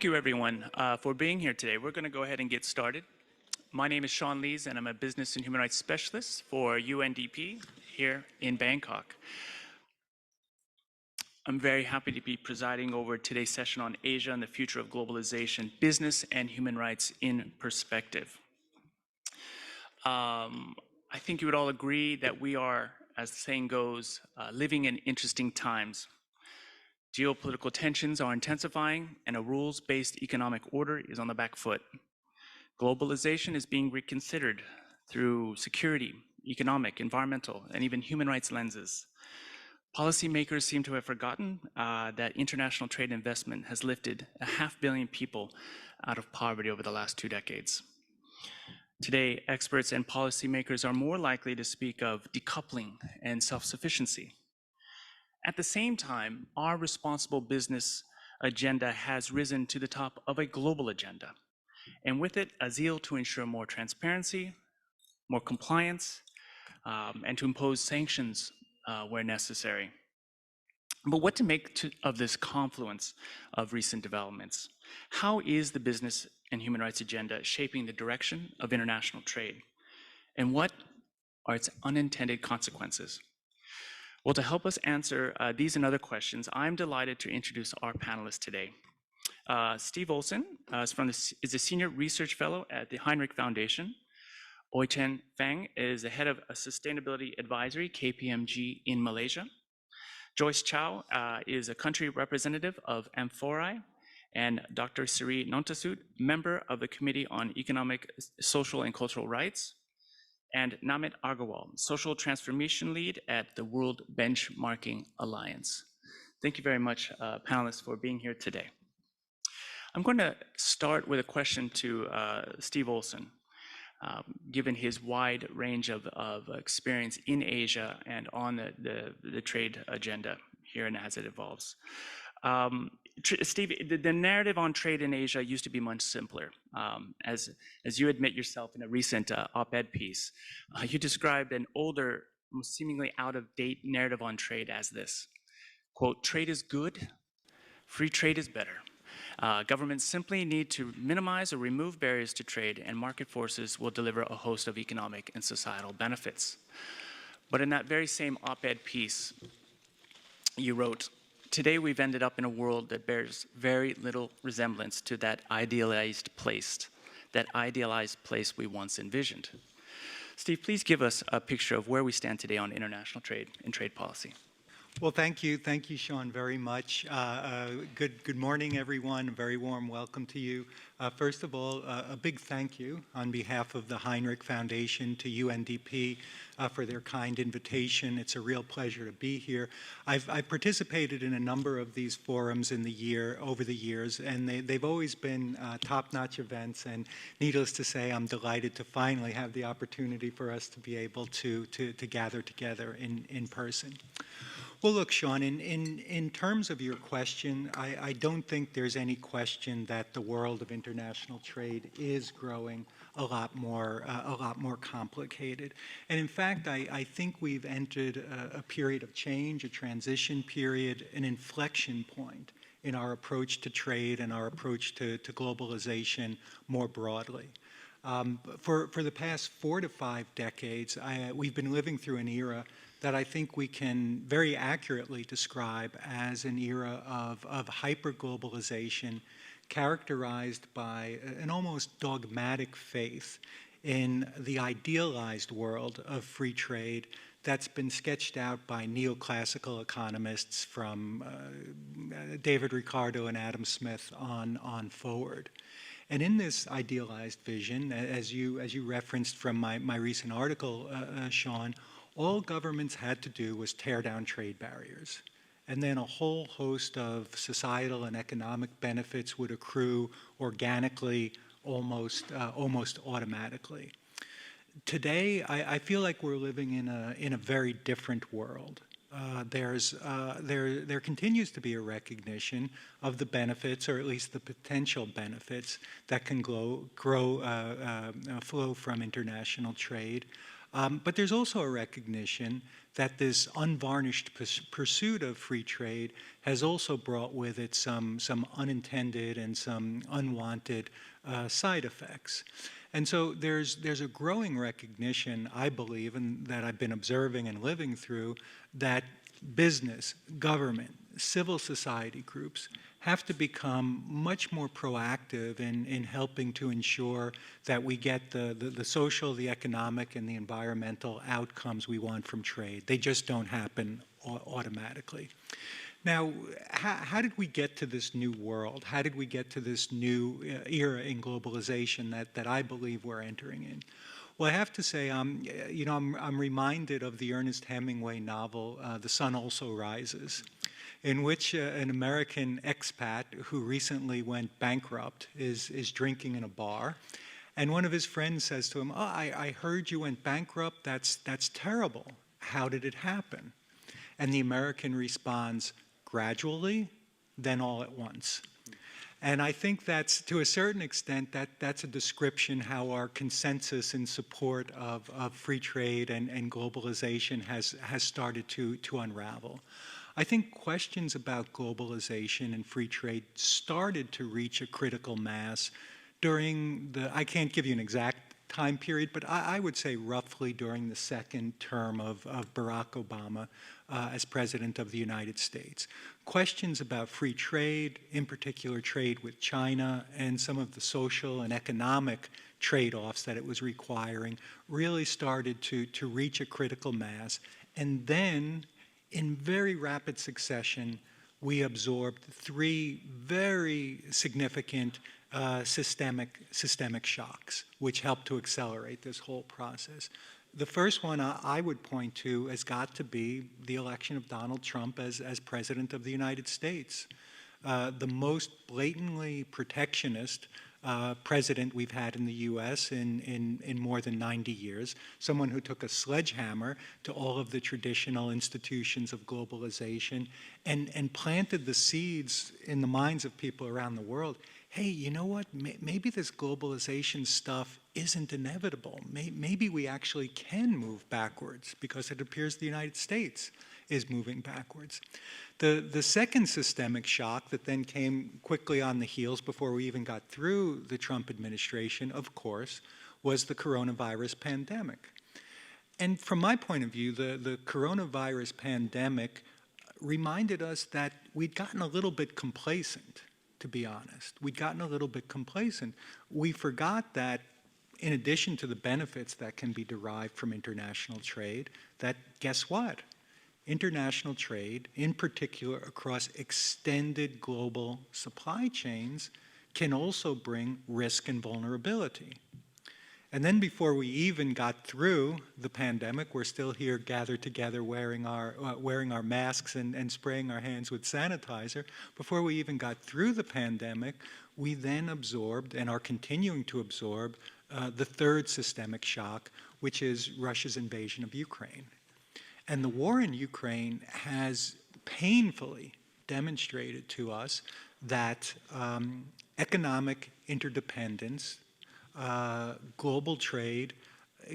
Thank you, everyone, for being here today. We're going to go ahead and get started. My name is Sean Lees, and I'm a Business and Human Rights Specialist for UNDP here in Bangkok. I'm very happy to be presiding over today's session on Asia and the Future of Globalization, Business and Human Rights in Perspective. I think you would all agree that we are, as the saying goes, living in interesting times. Geopolitical tensions are intensifying, and a rules-based economic order is on the back foot. Globalization is being reconsidered through security, economic, environmental, and even human rights lenses. Policymakers seem to have forgotten that international trade investment has lifted 500 million people out of poverty over the last 2 decades. Today, experts and policymakers are more likely to speak of decoupling and self-sufficiency. At the same time, our responsible business agenda has risen to the top of a global agenda, and with it, a zeal to ensure more transparency, more compliance, and to impose sanctions where necessary. But what to make of this confluence of recent developments? How is the business and human rights agenda shaping the direction of international trade? And what are its unintended consequences? Well, to help us answer these and other questions, I'm delighted to introduce our panelists today. Steve Olson is a Senior Research Fellow at the Heinrich Foundation. Oichen Fang is the Head of Sustainability Advisory, KPMG in Malaysia. Joyce Chow is a Country Representative of Amphorai, and Dr. Sri Nontasut, Member of the Committee on Economic, Social, and Cultural Rights, and Namit Agarwal, Social Transformation Lead at the World Benchmarking Alliance. Thank you very much, panelists, for being here today. I'm going to start with a question to Steve Olson, given his wide range of experience in Asia and on the trade agenda here and as it evolves. Steve, the narrative on trade in Asia used to be much simpler. As you admit yourself in a recent op-ed piece, you described an older, seemingly out-of-date narrative on trade as this, quote, "Trade is good, free trade is better. Governments simply need to minimize or remove barriers to trade, and market forces will deliver a host of economic and societal benefits." But in that very same op-ed piece, you wrote, "Today we've ended up in a world that bears very little resemblance to that idealized place we once envisioned." Steve, please give us a picture of where we stand today on international trade and trade policy. Well, thank you, Sean, very much. Good morning, everyone. A very warm welcome to you. First of all, a big thank you on behalf of the Heinrich Foundation to UNDP for their kind invitation. It's a real pleasure to be here. I've participated in a number of these forums over the years, and they've always been top-notch events. And needless to say, I'm delighted to finally have the opportunity for us to be able to gather together in person. Well, look, Sean, in terms of your question, I don't think there's any question that the world of international trade is growing a lot more complicated. And in fact, I think we've entered a period of change, a transition period, an inflection point in our approach to trade and our approach to globalization more broadly. For the past 4 to 5 decades, we've been living through an era that I think we can very accurately describe as an era of hyper-globalization characterized by an almost dogmatic faith in the idealized world of free trade that's been sketched out by neoclassical economists from David Ricardo and Adam Smith on forward. And in this idealized vision, as you referenced from my recent article, Sean, all governments had to do was tear down trade barriers. And then a whole host of societal and economic benefits would accrue organically, almost automatically. Today, I feel like we're living in a very different world. There continues to be a recognition of the benefits, or at least the potential benefits, that can flow from international trade. But there's also a recognition that this unvarnished pursuit of free trade has also brought with it some unintended and some unwanted side effects. And so there's a growing recognition, I believe, and that I've been observing and living through, that business, government, civil society groups have to become much more proactive in helping to ensure that we get the social, the economic, and the environmental outcomes we want from trade. They just don't happen automatically. Now, how did we get to this new world? How did we get to this new era in globalization that I believe we're entering in? Well, I have to say, I'm reminded of the Ernest Hemingway novel, The Sun Also Rises, in which an American expat who recently went bankrupt is drinking in a bar. And one of his friends says to him, "Oh, I heard you went bankrupt. That's terrible. How did it happen?" And the American responds, "Gradually, then all at once." And I think that's, to a certain extent, that's a description how our consensus in support of free trade and globalization has started to unravel. I think questions about globalization and free trade started to reach a critical mass during I can't give you an exact time period, but I would say roughly during the second term of Barack Obama as President of the United States. Questions about free trade, in particular trade with China, and some of the social and economic trade-offs that it was requiring really started to reach a critical mass. And then, in very rapid succession, we absorbed three very significant systemic shocks, which helped to accelerate this whole process. The first one I would point to has got to be the election of Donald Trump as President of the United States. The most blatantly protectionist president we've had in the U.S. in more than 90 years, someone who took a sledgehammer to all of the traditional institutions of globalization and planted the seeds in the minds of people around the world. Hey, you know what? Maybe this globalization stuff isn't inevitable. Maybe we actually can move backwards because it appears the United States is moving backwards. The second systemic shock that then came quickly on the heels before we even got through the Trump administration, of course, was the coronavirus pandemic. And from my point of view, the coronavirus pandemic reminded us that we'd gotten a little bit complacent, to be honest. We'd gotten a little bit complacent. We forgot that in addition to the benefits that can be derived from international trade, that guess what? International trade, in particular across extended global supply chains, can also bring risk and vulnerability. And then before we even got through the pandemic, we're still here gathered together wearing our masks and spraying our hands with sanitizer. Before we even got through the pandemic, we then absorbed and are continuing to absorb the third systemic shock, which is Russia's invasion of Ukraine. And the war in Ukraine has painfully demonstrated to us that economic interdependence, global trade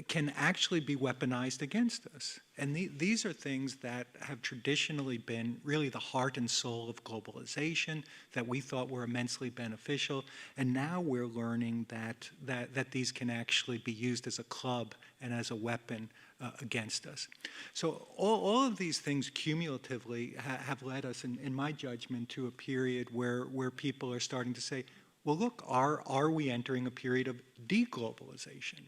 can actually be weaponized against us. And these are things that have traditionally been really the heart and soul of globalization that we thought were immensely beneficial. And now we're learning that these can actually be used as a club and as a weapon against us. So all of these things cumulatively have led us, in my judgment, to a period where people are starting to say, well, look, are we entering a period of deglobalization?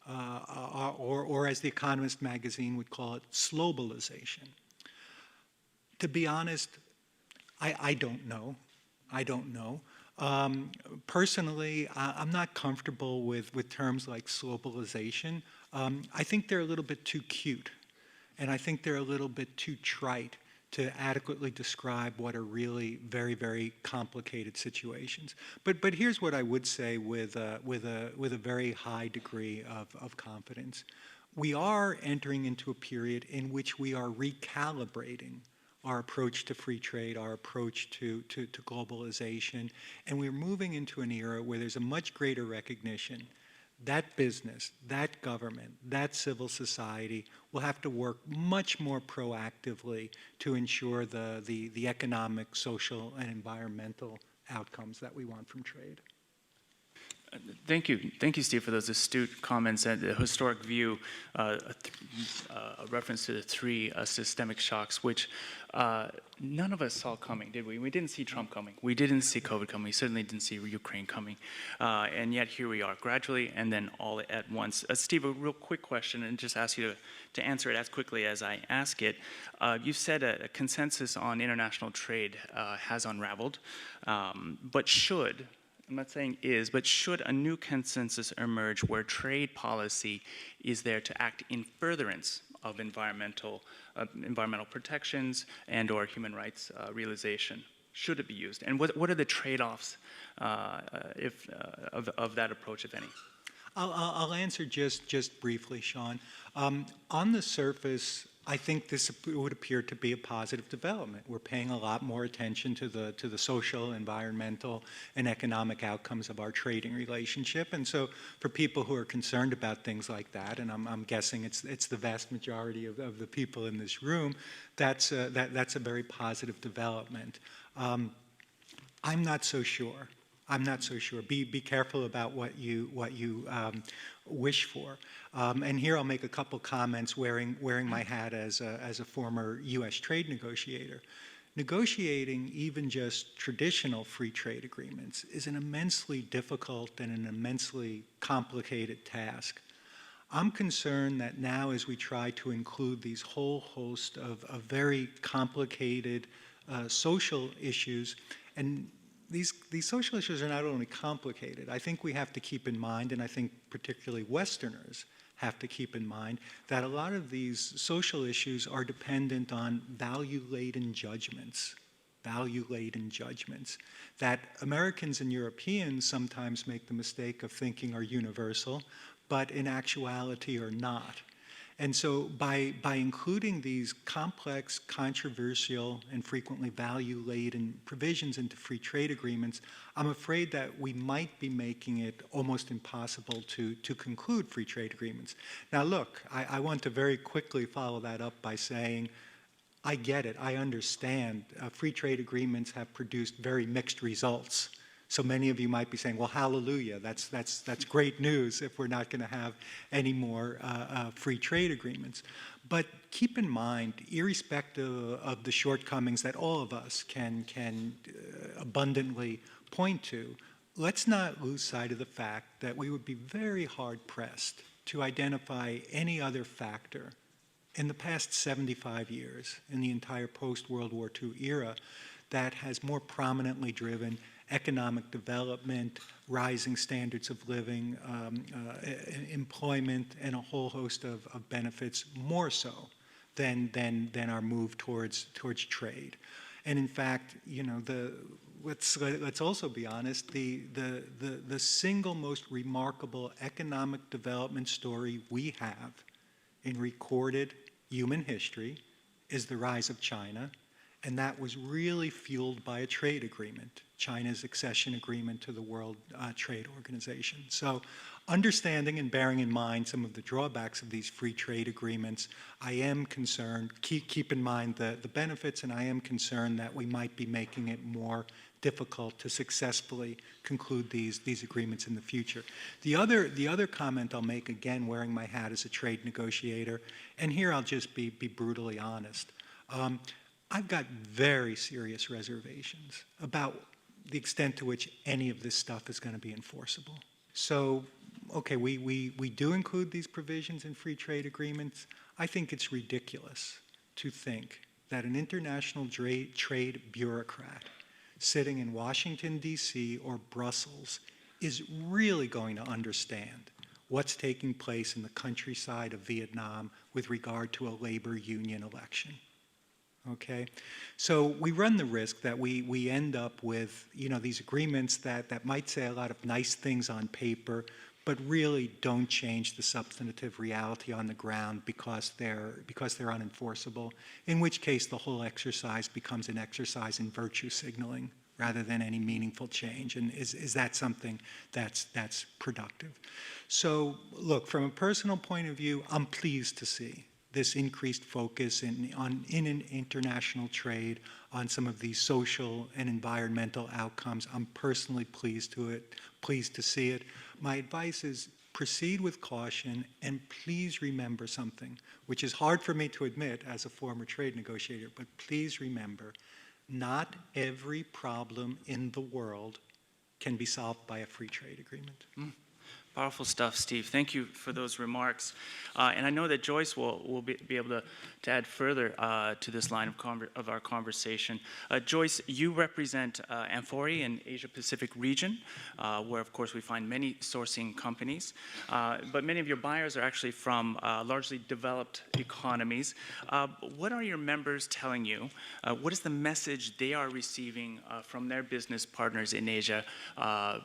Or as the Economist magazine would call it, slowbalization. To be honest, I don't know. I don't know. Personally, I'm not comfortable with terms like slowbalization. I think they're a little bit too cute, and I think they're a little bit too trite to adequately describe what are really very, very complicated situations. But here's what I would say with a very high degree of confidence. We are entering into a period in which we are recalibrating our approach to free trade, our approach to globalization, and we're moving into an era where there's a much greater recognition that business, that government, that civil society will have to work much more proactively to ensure the economic, social, and environmental outcomes that we want from trade. Thank you, Steve, for those astute comments and the historic view, a reference to the three systemic shocks, which none of us saw coming, did we? We didn't see Trump coming. We didn't see COVID coming. We certainly didn't see Ukraine coming. And yet here we are, gradually and then all at once. Steve, a real quick question, and just ask you to answer it as quickly as I ask it. You said a consensus on international trade has unraveled, but should, I'm not saying is, but should a new consensus emerge where trade policy is there to act in furtherance of environmental protections and or human rights realization? Should it be used? And what are the trade-offs of that approach, if any? I'll answer just briefly, Sean. On the surface, I think this would appear to be a positive development. We're paying a lot more attention to the social, environmental, and economic outcomes of our trading relationship. And so for people who are concerned about things like that, and I'm guessing it's the vast majority of the people in this room, that's a very positive development. I'm not so sure. I'm not so sure. Be careful about what you wish for. And here I'll make a couple comments wearing my hat as a former U.S. trade negotiator. Negotiating even just traditional free trade agreements is an immensely difficult and an immensely complicated task. I'm concerned that now, as we try to include these whole host of very complicated social issues, and these social issues are not only complicated, I think we have to keep in mind, and I think particularly Westerners have to keep in mind, that a lot of these social issues are dependent on value-laden judgments, that Americans and Europeans sometimes make the mistake of thinking are universal, but in actuality are not. And so by including these complex, controversial, and frequently value-laden provisions into free trade agreements, I'm afraid that we might be making it almost impossible to conclude free trade agreements. Now look, I want to very quickly follow that up by saying, I get it, I understand. Free trade agreements have produced very mixed results. So many of you might be saying, well, hallelujah, that's great news if we're not going to have any more free trade agreements. But keep in mind, irrespective of the shortcomings that all of us can abundantly point to, let's not lose sight of the fact that we would be very hard-pressed to identify any other factor in the past 75 years, in the entire post-World War II era, that has more prominently driven economic development, rising standards of living, employment, and a whole host of benefits, more so than our move towards trade. And in fact, you know, let's also be honest, the single most remarkable economic development story we have in recorded human history is the rise of China. And that was really fueled by a trade agreement, China's accession agreement to the World Trade Organization. So understanding and bearing in mind some of the drawbacks of these free trade agreements, I am concerned, keep in mind the benefits, and I am concerned that we might be making it more difficult to successfully conclude these agreements in the future. The other comment I'll make, again, wearing my hat as a trade negotiator, and here I'll just be brutally honest. I've got very serious reservations about the extent to which any of this stuff is going to be enforceable. So, okay, we do include these provisions in free trade agreements. I think it's ridiculous to think that an international trade bureaucrat sitting in Washington, D.C. or Brussels is really going to understand what's taking place in the countryside of Vietnam with regard to a labor union election. Okay, so we run the risk that we end up with, you know, these agreements that might say a lot of nice things on paper, but really don't change the substantive reality on the ground because they're unenforceable. In which case, the whole exercise becomes an exercise in virtue signaling rather than any meaningful change. And is that something that's productive? So look, from a personal point of view, I'm pleased to see this increased focus in international trade on some of these social and environmental outcomes. I'm personally pleased to see it. My advice is proceed with caution, and please remember something, which is hard for me to admit as a former trade negotiator, but please remember, not every problem in the world can be solved by a free trade agreement. Powerful stuff, Steve. Thank you for those remarks. And I know that Joyce will be able to add further to this line of our conversation. Joyce, you represent Amphori in Asia-Pacific region, where, of course, we find many sourcing companies. But many of your buyers are actually from largely developed economies. What are your members telling you? What is the message they are receiving from their business partners in Asia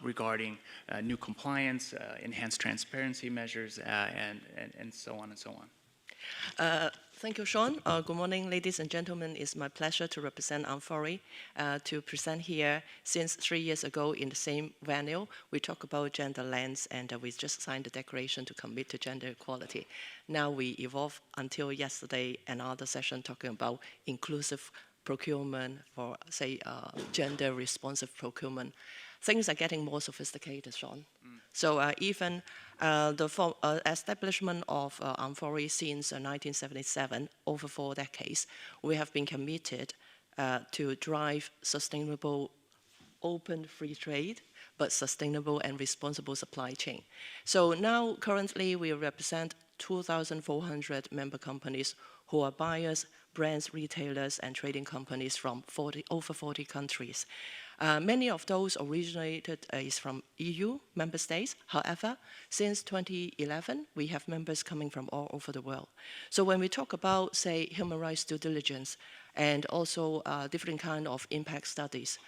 regarding new compliance, enhanced transparency measures, and so on and so on? Thank you, Sean. Good morning, ladies and gentlemen. It's my pleasure to represent Amphori, to present here since 3 years ago in the same venue. We talk about gender lens, and we just signed the declaration to commit to gender equality. Now we evolve until yesterday, another session talking about inclusive procurement for, say, gender responsive procurement. Things are getting more sophisticated, Sean. So even the establishment of Amphori since 1977, over 4 decades, we have been committed to drive sustainable, open free trade, but sustainable and responsible supply chain. So now, currently, we represent 2,400 member companies who are buyers, brands, retailers, and trading companies from over 40 countries. Many of those originated is from EU member states. However, since 2011, we have members coming from all over the world. So when we talk about, say, human rights due diligence, and also different kind of impact studies,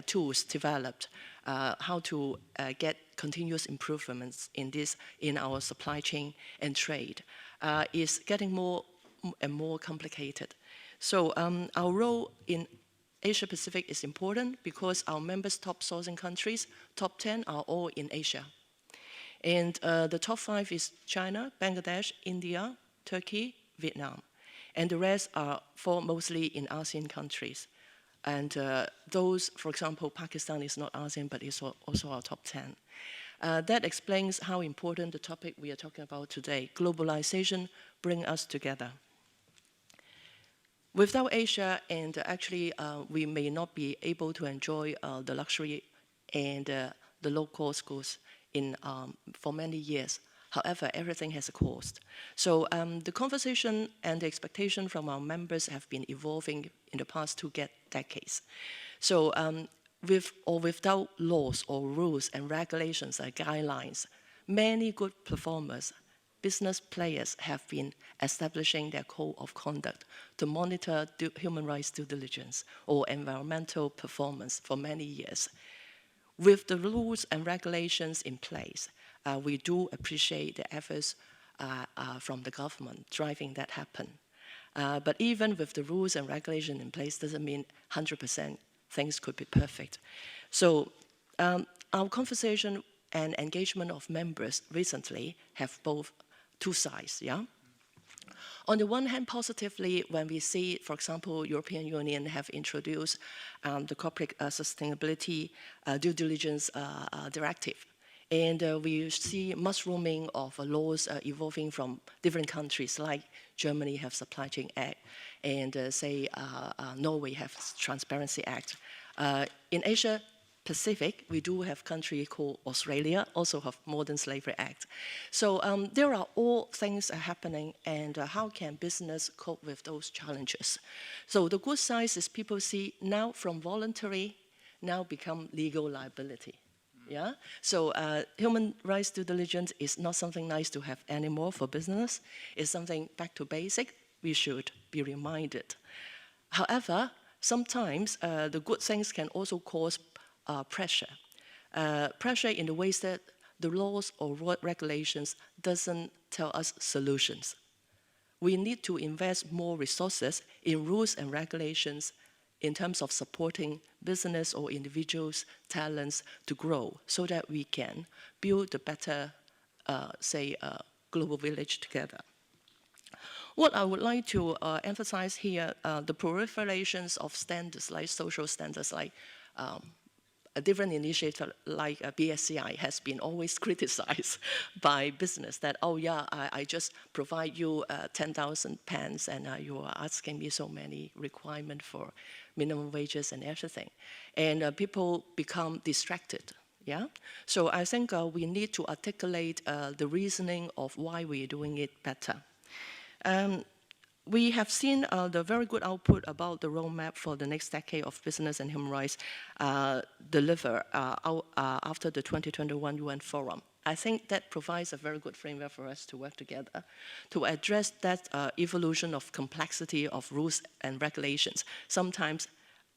tools developed, how to get continuous improvements in our supply chain and trade, is getting more and more complicated. So our role in Asia Pacific is important because our members' top sourcing countries, top 10, are all in Asia. And the top 5 is China, Bangladesh, India, Turkey, Vietnam. And the rest are mostly in ASEAN countries. And those, for example, Pakistan is not ASEAN, but it's also our top 10. That explains how important the topic we are talking about today, globalization, bring us together. Without Asia, and actually we may not be able to enjoy the luxury and the low-cost goods for many years. However, everything has a cost. So the conversation and the expectation from our members have been evolving in the past 2 decades. So with or without laws or rules and regulations and guidelines, many good performers, business players have been establishing their code of conduct to monitor human rights due diligence or environmental performance for many years. With the rules and regulations in place, we do appreciate the efforts from the government driving that happen. But even with the rules and regulations in place doesn't mean 100% things could be perfect. So our conversation and engagement of members recently have both 2 sides, yeah? On the one hand, positively, when we see, for example, European Union have introduced the corporate sustainability due diligence directive. And we see mushrooming of laws evolving from different countries, like Germany have Supply Chain Act, and Norway have Transparency Act. In Asia Pacific, we do have country called Australia, also have Modern Slavery Act. So there are all things happening, and how can business cope with those challenges? So the good side is people see now from voluntary, now become legal liability. Yeah, so human rights due diligence is not something nice to have anymore for business. It's something back to basic. We should be reminded. However, sometimes the good things can also cause pressure. Pressure in the ways that the laws or regulations doesn't tell us solutions. We need to invest more resources in rules and regulations in terms of supporting business or individuals' talents to grow so that we can build a better, global village together. What I would like to emphasize here, the proliferations of standards like social standards, like a different initiative like BSCI has been always criticized by business that, oh yeah, I just provide you 10,000 pens and you are asking me so many requirements for minimum wages and everything. And people become distracted, yeah? So I think we need to articulate the reasoning of why we're doing it better. We have seen the very good output about the roadmap for the next decade of business and human rights deliver after the 2021 UN Forum. I think that provides a very good framework for us to work together to address that evolution of complexity of rules and regulations. Sometimes,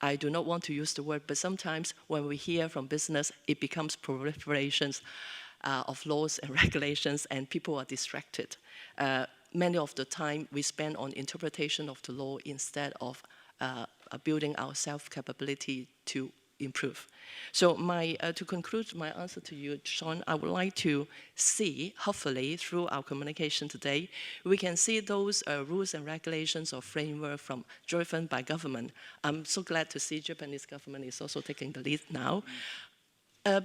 I do not want to use the word, but sometimes when we hear from business, it becomes proliferations of laws and regulations and people are distracted. Many of the time we spend on interpretation of the law instead of building our self-capability to improve. So to conclude my answer to you, Sean, I would like to see, hopefully through our communication today, we can see those rules and regulations or framework driven by government. I'm so glad to see Japanese government is also taking the lead now.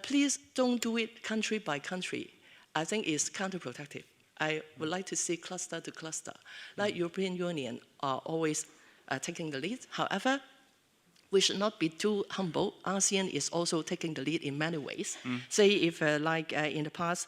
Please don't do it country by country. I think it's counterproductive. I would like to see cluster to cluster. Like European Union are always taking the lead. However, we should not be too humble. ASEAN is also taking the lead in many ways. Say if in the past,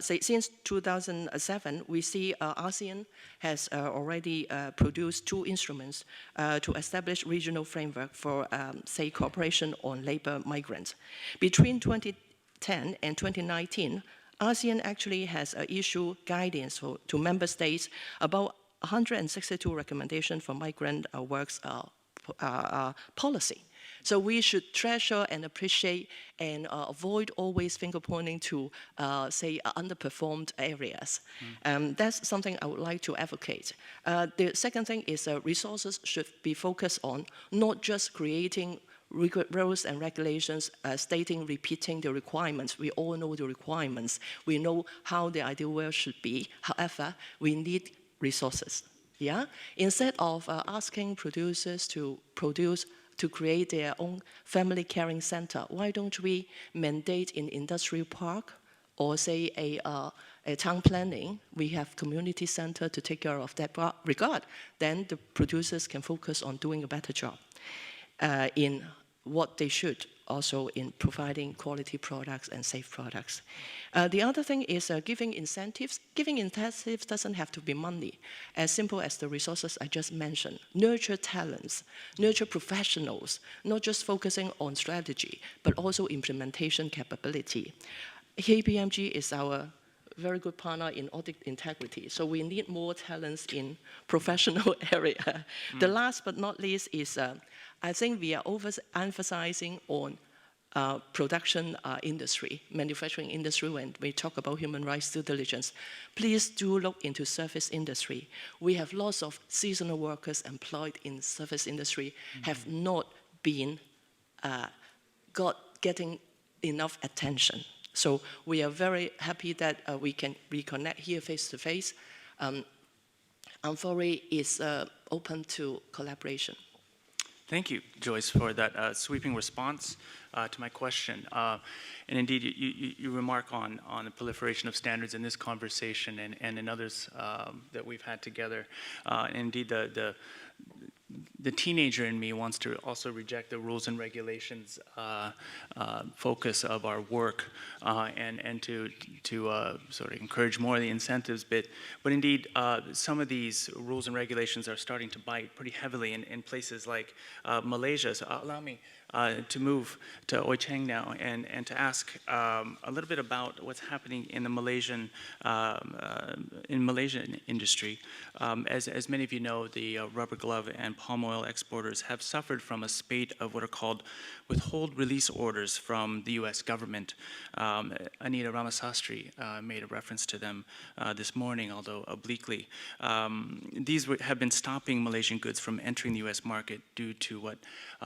say since 2007, we see ASEAN has already produced 2 instruments to establish regional framework for, say, cooperation on labor migrants. Between 2010 and 2019, ASEAN actually has issued guidance to member states about 162 recommendations for migrant works policy. So we should treasure and appreciate and avoid always finger pointing to, say, underperformed areas. That's something I would like to advocate. The second thing is resources should be focused on not just creating rules and regulations repeating the requirements. We all know the requirements. We know how the ideal world should be. However, we need resources. Yeah? Instead of asking producers to create their own family caring center, why don't we mandate in industrial park or say a town planning, we have community center to take care of that regard. Then the producers can focus on doing a better job in what they should, also in providing quality products and safe products. The other thing is giving incentives. Giving incentives doesn't have to be money, as simple as the resources I just mentioned. Nurture talents, nurture professionals, not just focusing on strategy, but also implementation capability. KPMG is our very good partner in audit integrity, so we need more talents in professional area. The last but not least is I think we are overemphasizing on production industry, manufacturing industry when we talk about human rights due diligence. Please do look into service industry. We have lots of seasonal workers employed in service industry have not been getting enough attention. So we are very happy that we can reconnect here face to face. Amphori is open to collaboration. Thank you, Joyce, for that sweeping response to my question. And indeed, you remark on the proliferation of standards in this conversation and in others that we've had together. Indeed, the teenager in me wants to also reject the rules and regulations focus of our work and to sort of encourage more of the incentives bit. But indeed, some of these rules and regulations are starting to bite pretty heavily in places like Malaysia. So allow me to move to Oi Cheng now and to ask a little bit about what's happening in the Malaysian industry. As many of you know, the rubber glove and palm oil oil exporters have suffered from a spate of what are called withhold release orders from the US government. Anita Ramasastry made a reference to them this morning, although obliquely. These have been stopping Malaysian goods from entering the US market due to what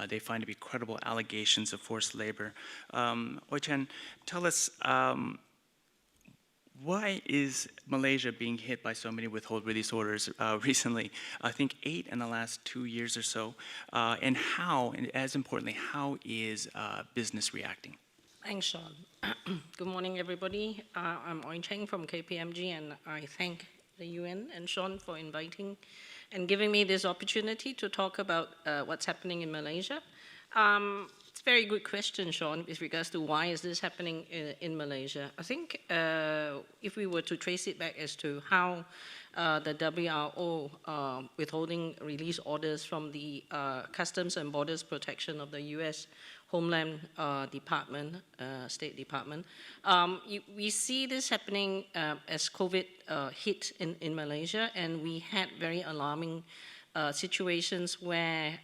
they find to be credible allegations of forced labor. Oi Chen, tell us, why is Malaysia being hit by so many withhold release orders recently? I think 8 in the last 2 years or so. And how, and as importantly, how is business reacting? Thanks, Sean. Good morning, everybody. I'm Oi Cheng from KPMG, and I thank the UN and Sean for inviting and giving me this opportunity to talk about what's happening in Malaysia. It's a very good question, Sean, with regards to why is this happening in Malaysia. I think if we were to trace it back as to how the WRO withholding release orders from the Customs and Borders Protection of the US Homeland Department, State Department, we see this happening as COVID hit in Malaysia, and we had very alarming situations where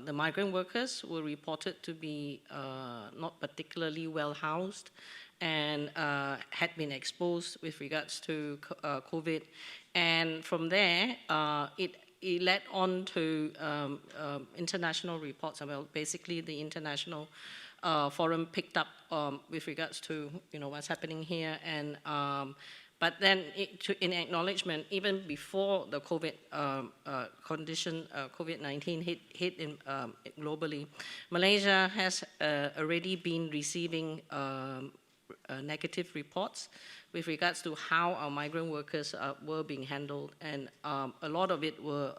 the migrant workers were reported to be not particularly well housed and had been exposed with regards to COVID. And from there, it led on to international reports. Well, basically the international forum picked up with regards to what's happening here, and but then in acknowledgement, even before the COVID condition, COVID-19 hit globally, Malaysia has already been receiving negative reports with regards to how our migrant workers were being handled, and a lot of it were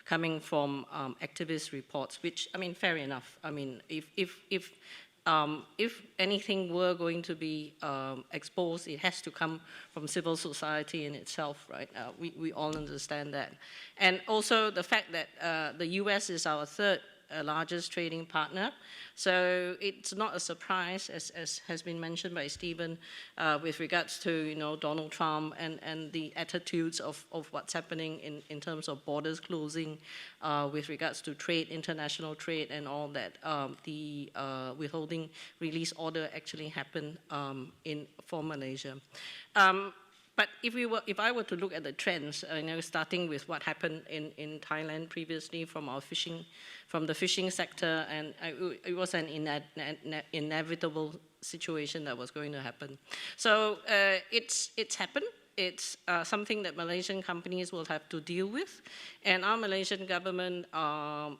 coming from activist reports, which, I mean, fair enough. I mean, if anything were going to be exposed, it has to come from civil society in itself, right? We all understand that. And also the fact that the US is our third largest trading partner. So it's not a surprise, as has been mentioned by Stephen, with regards to Donald Trump and the attitudes of what's happening in terms of borders closing, with regards to trade, international trade, and all that. The withholding release order actually happened for Malaysia. But if I were to look at the trends, starting with what happened in Thailand previously from the fishing sector, and it was an inevitable situation that was going to happen. So it's happened. It's something that Malaysian companies will have to deal with, and our Malaysian government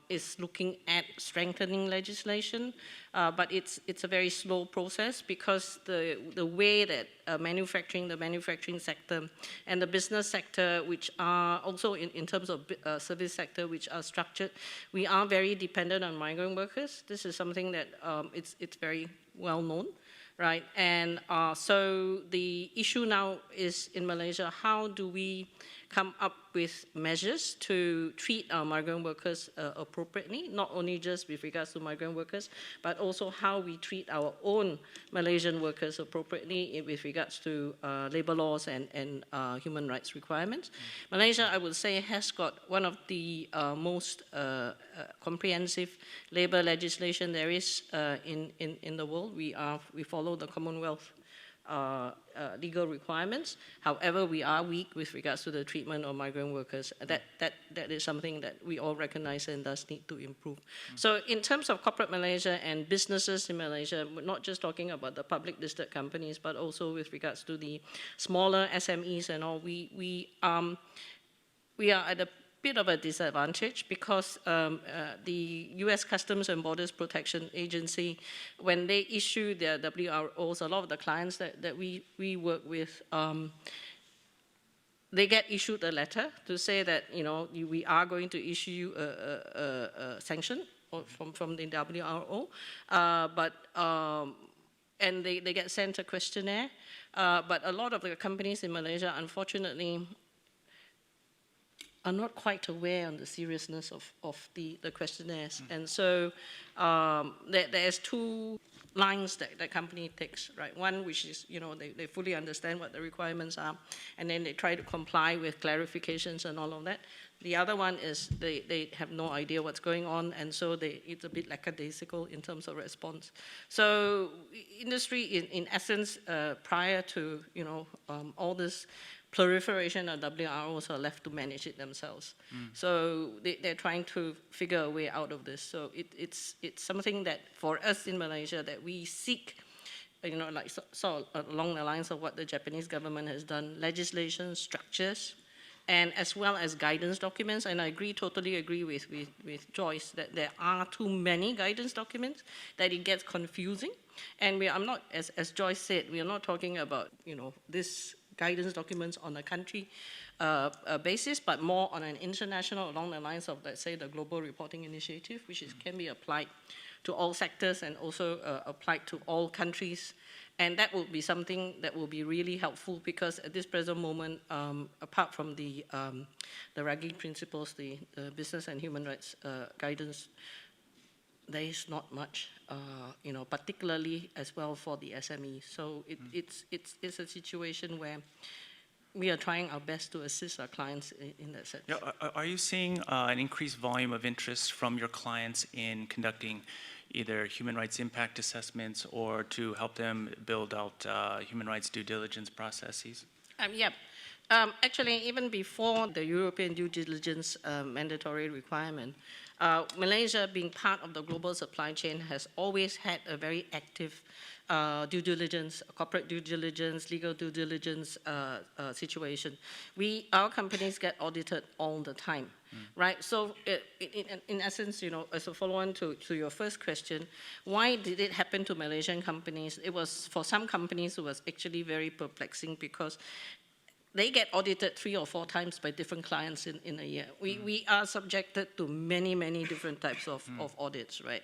is looking at strengthening legislation, but it's a very slow process, because the way that the manufacturing sector and the business sector, which are also in terms of service sector, which are structured, we are very dependent on migrant workers. This is something that it's very well known. Right, and so the issue now is in Malaysia, how do we come up with measures to treat our migrant workers appropriately, not only just with regards to migrant workers, but also how we treat our own Malaysian workers appropriately with regards to labor laws and human rights requirements. Malaysia, I would say, has got one of the most comprehensive labor legislation there is in the world. We follow the Commonwealth legal requirements. However, we are weak with regards to the treatment of migrant workers. That is something that we all recognize and does need to improve. So in terms of corporate Malaysia and businesses in Malaysia, we're not just talking about the public listed companies, but also with regards to the smaller SMEs and all, we are at a bit of a disadvantage, because the US Customs and Borders Protection Agency, when they issue their WROs, a lot of the clients that we work with, they get issued a letter to say that we are going to issue a sanction from the WRO, and they get sent a questionnaire, but a lot of the companies in Malaysia, unfortunately, are not quite aware on the seriousness of the questionnaires. And so there's two lines that the company takes, right? One, which is, they fully understand what the requirements are, and then they try to comply with clarifications and all of that. The other one is they have no idea what's going on, and so it's a bit lackadaisical in terms of response. So industry, in essence, prior to all this proliferation of WROs, are left to manage it themselves. So they're trying to figure a way out of this. So it's something that for us in Malaysia that we seek, like so along the lines of what the Japanese government has done, legislation, structures, and as well as guidance documents. And I totally agree with Joyce that there are too many guidance documents, that it gets confusing. And I'm not, as Joyce said, we are not talking about, this guidance documents on a country basis, but more on an international, along the lines of, let's say, the Global Reporting Initiative, which can be applied to all sectors and also applied to all countries. And that will be something that will be really helpful, because at this present moment, apart from the RAGI principles, the business and human rights guidance, there is not much, particularly as well for the SME. So it's a situation where we are trying our best to assist our clients in that sense. Yeah, are you seeing an increased volume of interest from your clients in conducting either human rights impact assessments or to help them build out human rights due diligence processes? Yeah. Actually, even before the European due diligence mandatory requirement, Malaysia, being part of the global supply chain, has always had a very active due diligence, corporate due diligence, legal due diligence situation. Our companies get audited all the time, right? So in essence, as a follow-on to your first question, why did it happen to Malaysian companies? It was, for some companies, it was actually very perplexing, because they get audited 3 or 4 times by different clients in a year. We are subjected to many, many different types of audits, right?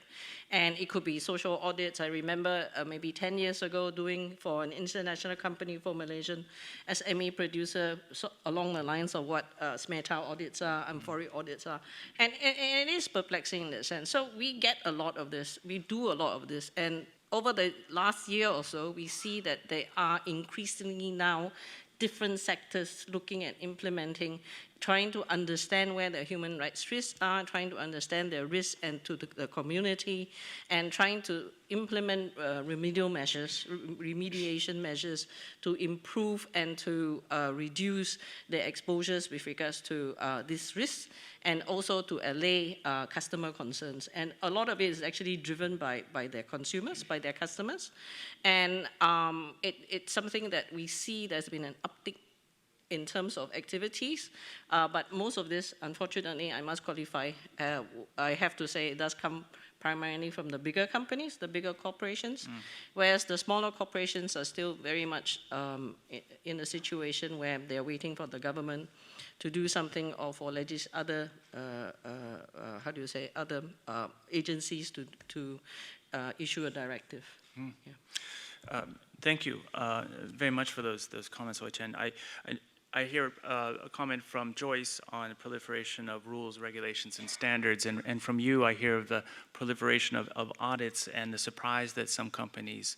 And it could be social audits. I remember maybe 10 years ago doing for an international company for Malaysian SME producer, along the lines of what SMETA audits are, Amphori audits are. And it is perplexing in that sense. So we get a lot of this. We do a lot of this. And over the last year or so, we see that there are increasingly now different sectors looking at implementing, trying to understand where the human rights risks are, trying to understand their risks and to the community, and trying to implement remediation measures to improve and to reduce their exposures with regards to these risks, and also to allay customer concerns. And a lot of it is actually driven by their consumers, by their customers. And it's something that we see there's been an uptick in terms of activities, but most of this, unfortunately, I must qualify, I have to say it does come primarily from the bigger companies, the bigger corporations, whereas the smaller corporations are still very much in a situation where they're waiting for the government to do something, or for other other agencies to issue a directive. Yeah. Thank you very much for those comments, Oi Chen. I hear a comment from Joyce on the proliferation of rules, regulations, and standards, and from you I hear of the proliferation of audits and the surprise that some companies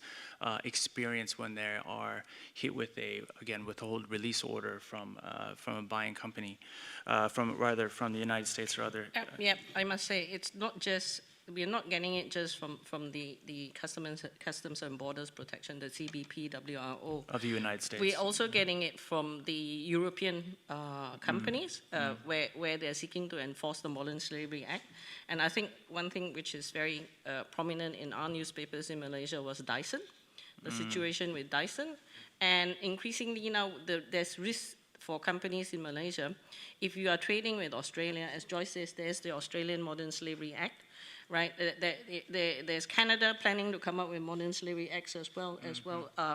experience when they are hit with a withhold release order from a buying company, from the United States or other. Yeah, I must say it's not just. We're not getting it just from the Customs and Borders Protection, the CBP, WRO. Of the United States. We're also getting it from the European companies, where they're seeking to enforce the Modern Slavery Act. And I think one thing which is very prominent in our newspapers in Malaysia was Dyson, the situation with Dyson. And increasingly now, there's risk for companies in Malaysia. If you are trading with Australia, as Joyce says, there's the Australian Modern Slavery Act. Right, there's Canada planning to come up with modern slavery acts as well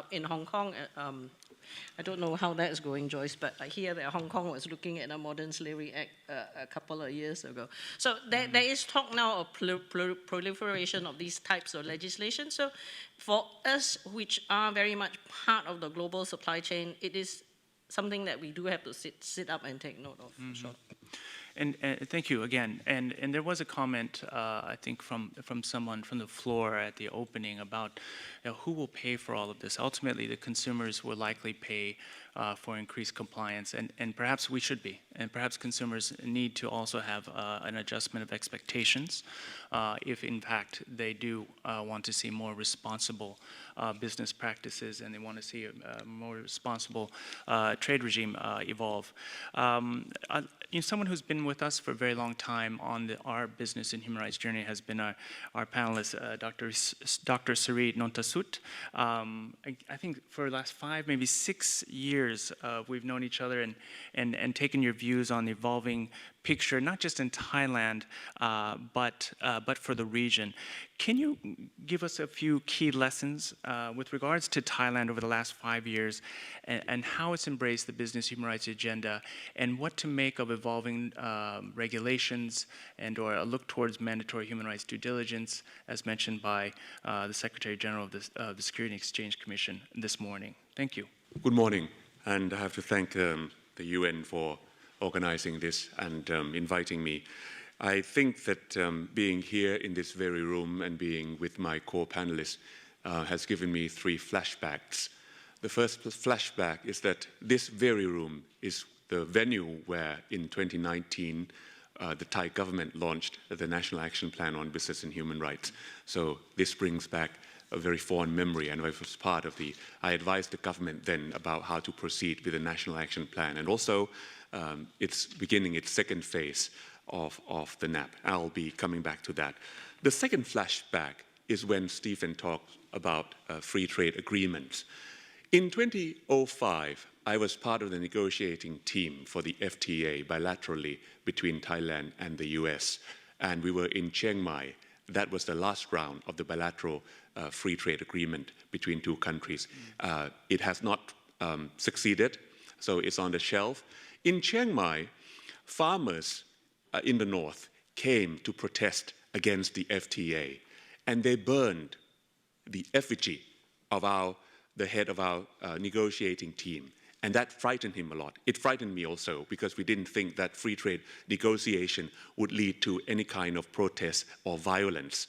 in Hong Kong. I don't know how that's going, Joyce, but I hear that Hong Kong was looking at a modern slavery act a couple of years ago. So there is talk now of proliferation of these types of legislation. So for us, which are very much part of the global supply chain, it is something that we do have to sit up and take note of. Sure. And thank you again. And there was a comment, I think, from someone from the floor at the opening about who will pay for all of this. Ultimately, the consumers will likely pay for increased compliance, and perhaps we should be. And perhaps consumers need to also have an adjustment of expectations if, in fact, they do want to see more responsible business practices and they want to see a more responsible trade regime evolve. Someone who's been with us for a very long time on our business and human rights journey has been our panelist, Dr. Sari Nontasut. I think for the last 5, maybe 6 years, we've known each other and taken your views on the evolving picture, not just in Thailand, but for the region. Can you give us a few key lessons with regards to Thailand over the last 5 years and how it's embraced the business human rights agenda and what to make of evolving regulations and or a look towards mandatory human rights due diligence as mentioned by the Secretary General of the Security and Exchange Commission this morning? Thank you. Good morning, and I have to thank the UN for organizing this and inviting me. I think that being here in this very room and being with my co-panelists has given me 3 flashbacks. The first flashback is that this very room is the venue where in 2019 the Thai government launched the National Action Plan on Business and Human Rights. So this brings back a very fond memory, and I was part of I advised the government then about how to proceed with the National Action Plan, and also it's beginning its 2nd phase of the NAP. I'll be coming back to that. The second flashback is when Stephen talked about free trade agreements. In 2005, I was part of the negotiating team for the FTA bilaterally between Thailand and the US, and we were in Chiang Mai. That was the last round of the bilateral free trade agreement between 2 countries. It has not succeeded, so it's on the shelf. In Chiang Mai, farmers in the north came to protest against the FTA, and they burned the effigy of the head of our negotiating team. And that frightened him a lot. It frightened me also, because we didn't think that free trade negotiation would lead to any kind of protest or violence.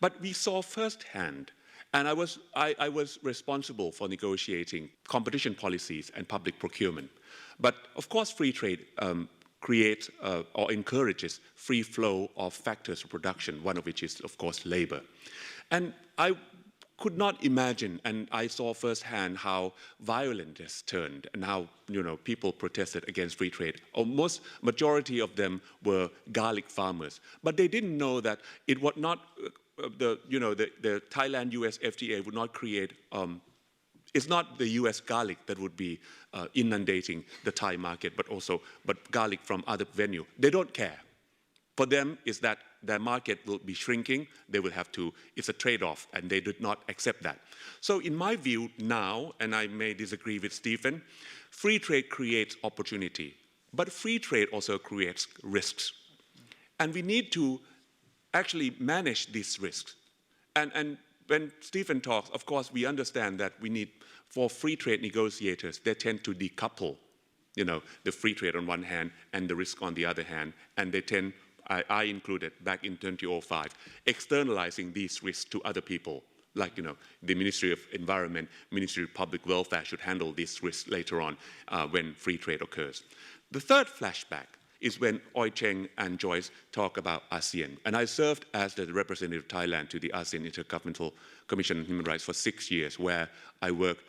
But we saw firsthand, and I was responsible for negotiating competition policies and public procurement. But of course, free trade creates or encourages free flow of factors of production, one of which is, of course, labor. And I could not imagine, and I saw firsthand how violent this turned and how people protested against free trade. Almost majority of them were garlic farmers, but they didn't know that it would not the Thailand-US FTA would not create. It's not the US garlic that would be inundating the Thai market, but garlic from other venue. They don't care. For them, is that their market will be shrinking. They will have to, it's a trade-off, and they did not accept that. So in my view now, and I may disagree with Stephen, free trade creates opportunity, but free trade also creates risks. And we need to actually manage these risks. And when Stephen talks, of course, we understand that we need, for free trade negotiators, they tend to decouple, the free trade on one hand and the risk on the other hand, and they tend, I included back in 2005, externalizing these risks to other people, like the Ministry of Environment, Ministry of Public Welfare should handle these risks later on when free trade occurs. The third flashback is when Oi Cheng and Joyce talk about ASEAN. And I served as the representative of Thailand to the ASEAN Intergovernmental Commission on Human Rights for 6 years, where I worked.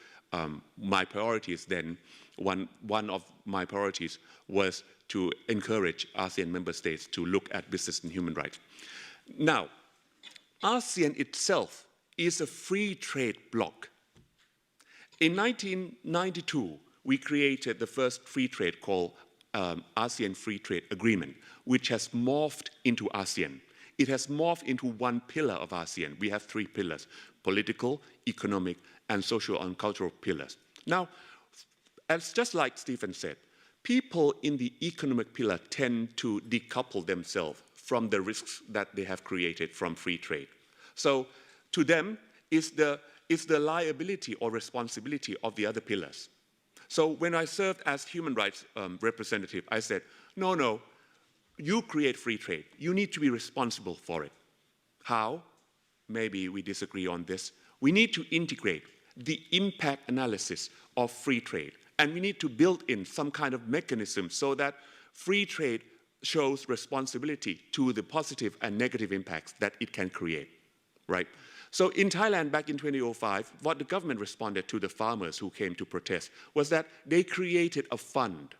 My priorities then, one of my priorities was to encourage ASEAN member states to look at business and human rights. Now, ASEAN itself is a free trade bloc. In 1992, we created the first free trade called ASEAN Free Trade Agreement, which has morphed into ASEAN. It has morphed into one pillar of ASEAN. We have 3 pillars: political, economic, and social and cultural pillars. Now, as just like Stephen said, people in the economic pillar tend to decouple themselves from the risks that they have created from free trade. So to them, it's the liability or responsibility of the other pillars. So when I served as human rights representative, I said, no, you create free trade. You need to be responsible for it. How? Maybe we disagree on this. We need to integrate the impact analysis of free trade, and we need to build in some kind of mechanism so that free trade shows responsibility to the positive and negative impacts that it can create, right? So in Thailand back in 2005, what the government responded to the farmers who came to protest was that they created a fund,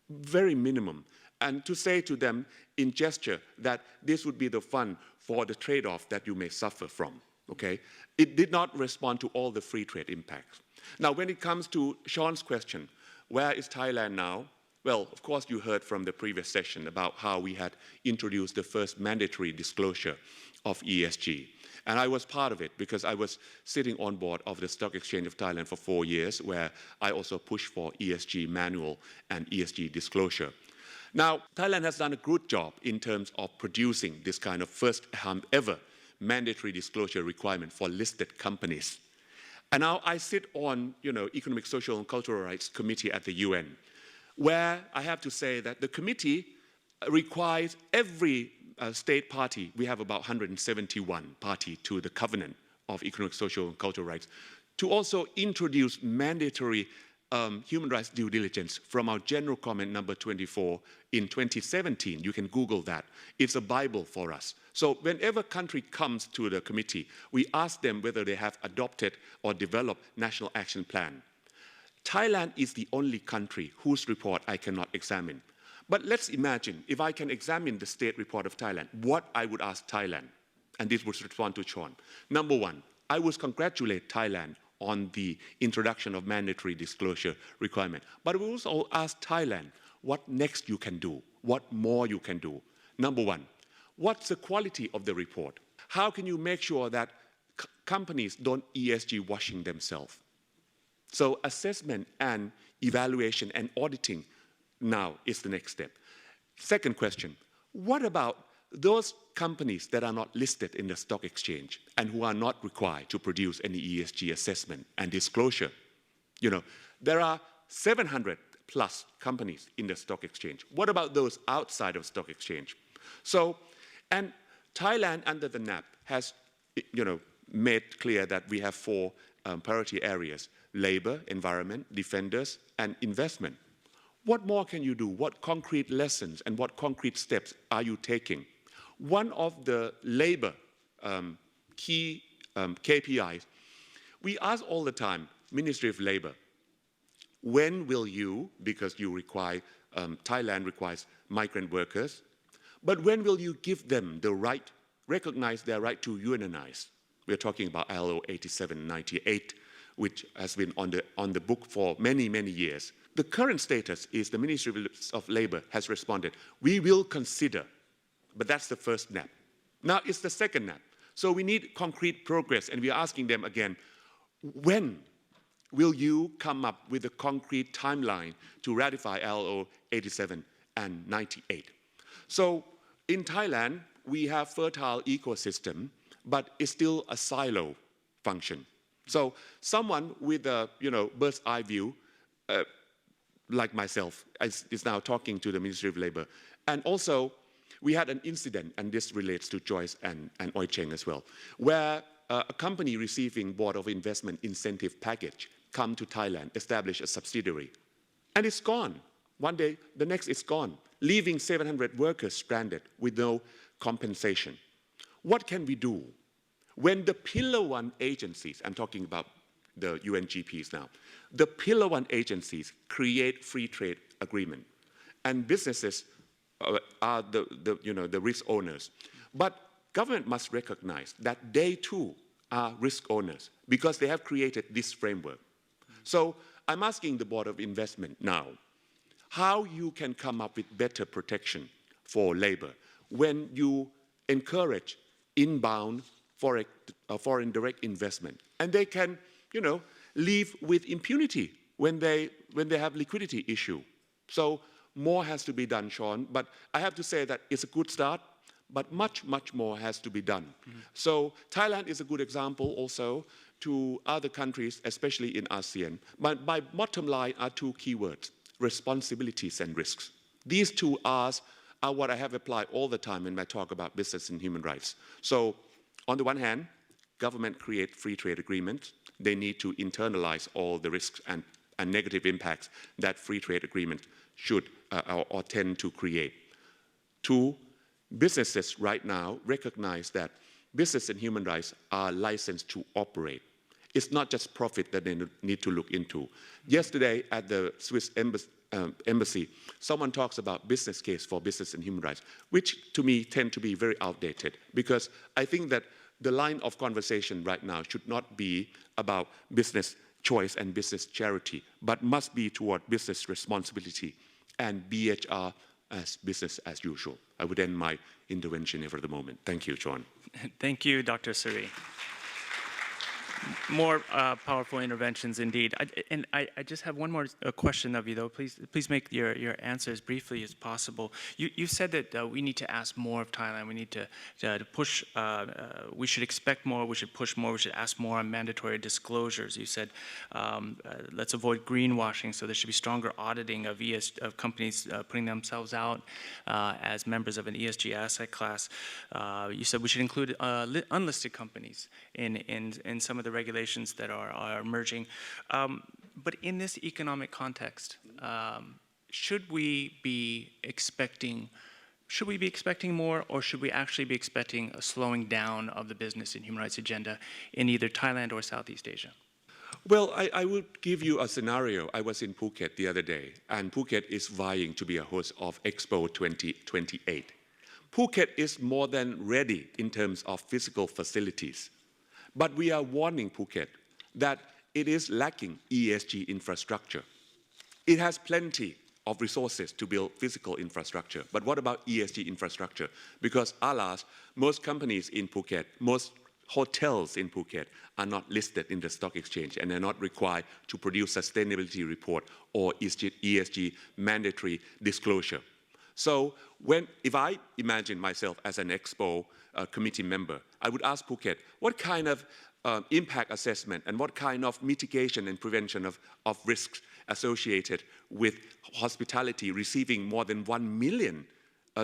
very minimum, and to say to them in gesture that this would be the fund for the trade-off that you may suffer from, okay? It did not respond to all the free trade impacts. Now, when it comes to Sean's question, where is Thailand now? Well, of course, you heard from the previous session about how we had introduced the first mandatory disclosure of ESG. And I was part of it because I was sitting on board of the Stock Exchange of Thailand for 4 years, where I also pushed for ESG manual and ESG disclosure. Now, Thailand has done a good job in terms of producing this kind of first ever mandatory disclosure requirement for listed companies. And now I sit on, Economic, Social, and Cultural Rights Committee at the UN, where I have to say that the committee requires every state party, we have about 171 parties to the Covenant of Economic, Social, and Cultural Rights, to also introduce mandatory human rights due diligence from our General Comment number 24 in 2017. You can Google that. It's a Bible for us. So whenever a country comes to the committee, we ask them whether they have adopted or developed national action plan. Thailand is the only country whose report I cannot examine. But let's imagine if I can examine the state report of Thailand, what I would ask Thailand, and this would respond to Sean. Number one, I would congratulate Thailand on the introduction of mandatory disclosure requirement. But we also ask Thailand what next you can do, what more you can do. Number one, what's the quality of the report? How can you make sure that companies don't ESG washing themselves? So assessment and evaluation and auditing now is the next step. Second question, what about those companies that are not listed in the stock exchange and who are not required to produce any ESG assessment and disclosure? There are 700 plus companies in the stock exchange. What about those outside of stock exchange? So, and Thailand under the NAP has, made clear that we have 4 priority areas: labor, environment, defenders, and investment. What more can you do? What concrete lessons and what concrete steps are you taking? One of the labor key KPIs, we ask all the time, Ministry of Labor, when will you, because you require, Thailand requires migrant workers, but when will you give them the right, recognize their right to unionize? We're talking about ILO 8798, which has been on the book for many, many years. The current status is the Ministry of Labor has responded, we will consider, but that's the first NAP. Now it's the second NAP. So we need concrete progress, and we're asking them again, when will you come up with a concrete timeline to ratify ILO 87 and 98? So in Thailand, we have fertile ecosystem, but it's still a silo function. So someone with a bird's eye view, like myself, is now talking to the Ministry of Labor. And also, we had an incident, and this relates to Joyce and Oi Cheng as well, where a company receiving Board of Investment incentive package come to Thailand, establish a subsidiary, and it's gone. One day, the next it's gone, leaving 700 workers stranded with no compensation. What can we do? When the Pillar 1 agencies, I'm talking about the UNGPs now, the Pillar 1 agencies create free trade agreement, and businesses are the risk owners. But government must recognize that they too are risk owners because they have created this framework. So I'm asking the Board of Investment now, how you can come up with better protection for labor when you encourage inbound foreign direct investment, and they can, leave with impunity when they have liquidity issue. So more has to be done, Sean, but I have to say that it's a good start, but much, much more has to be done. Mm-hmm. So Thailand is a good example also to other countries, especially in ASEAN. My bottom line are 2 keywords: responsibilities and risks. These 2 are are what I have applied all the time when I talk about business and human rights. So on the one hand, government create free trade agreements. They need to internalize all the risks and negative impacts that free trade agreement should or tend to create. Two, businesses right now recognize that business and human rights are licensed to operate. It's not just profit that they need to look into. Yesterday at the Swiss embassy, someone talks about business case for business and human rights, which to me tend to be very outdated, because I think that the line of conversation right now should not be about business choice and business charity, but must be toward business responsibility and BHR as business as usual. I would end my intervention here for the moment. Thank you, John. Thank you, Dr. Suri. More powerful interventions indeed. I just have one more question of you, though. Please make your answer as briefly as possible. You said that we need to ask more of Thailand. We need to push. We should expect more. We should push more. We should ask more on mandatory disclosures. You said let's avoid greenwashing. So there should be stronger auditing of companies putting themselves out as members of an ESG asset class. You said we should include unlisted companies in some of the regulations that are emerging. But in this economic context, should we be expecting more, or should we actually be expecting a slowing down of the business and human rights agenda in either Thailand or Southeast Asia? Well, I would give you a scenario. I was in Phuket the other day, and Phuket is vying to be a host of Expo 2028. Phuket is more than ready in terms of physical facilities. But we are warning Phuket that it is lacking ESG infrastructure. It has plenty of resources to build physical infrastructure. But what about ESG infrastructure? Because alas, most companies in Phuket, most hotels in Phuket are not listed in the stock exchange, and they're not required to produce sustainability report or ESG mandatory disclosure. So if I imagine myself as an Expo committee member, I would ask Phuket, what kind of impact assessment and what kind of mitigation and prevention of risks associated with hospitality receiving more than 1 million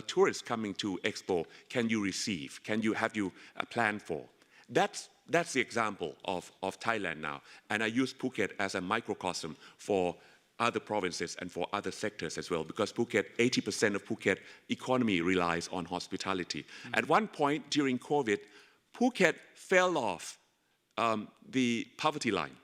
tourists coming to Expo can you receive? Have you planned for? That's the example of Thailand now. And I use Phuket as a microcosm for other provinces and for other sectors as well, because Phuket, 80% of Phuket economy relies on hospitality. At one point during COVID, Phuket fell off the poverty line.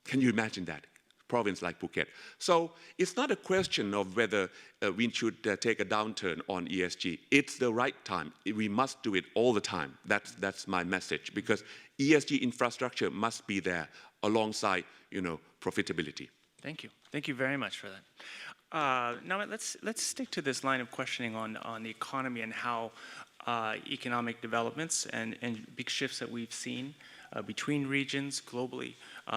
Can you imagine that? Province like Phuket. So it's not a question of whether we should take a downturn on ESG. It's the right time. We must do it all the time. That's my message, because ESG infrastructure must be there alongside, profitability. Thank you. Thank you very much for that. Now let's stick to this line of questioning on the economy and how economic developments and big shifts that we've seen between regions globally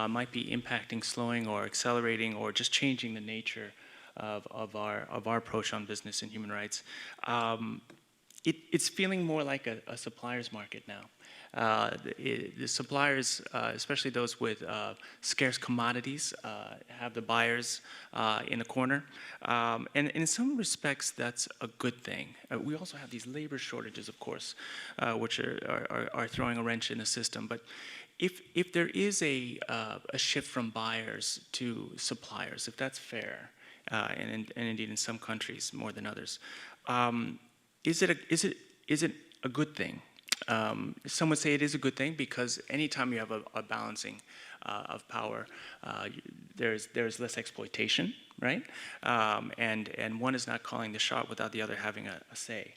might be impacting, slowing, or accelerating, or just changing the nature of our approach on business and human rights. It's feeling more like a supplier's market now. The suppliers, especially those with scarce commodities, have the buyers in the corner. And in some respects, that's a good thing. We also have these labor shortages, of course, which are throwing a wrench in the system. But if there is a shift from buyers to suppliers, if that's fair, and indeed in some countries more than others, is it a good thing? Some would say it is a good thing, because anytime you have a balancing of power, there's less exploitation, right? And one is not calling the shot without the other having a say.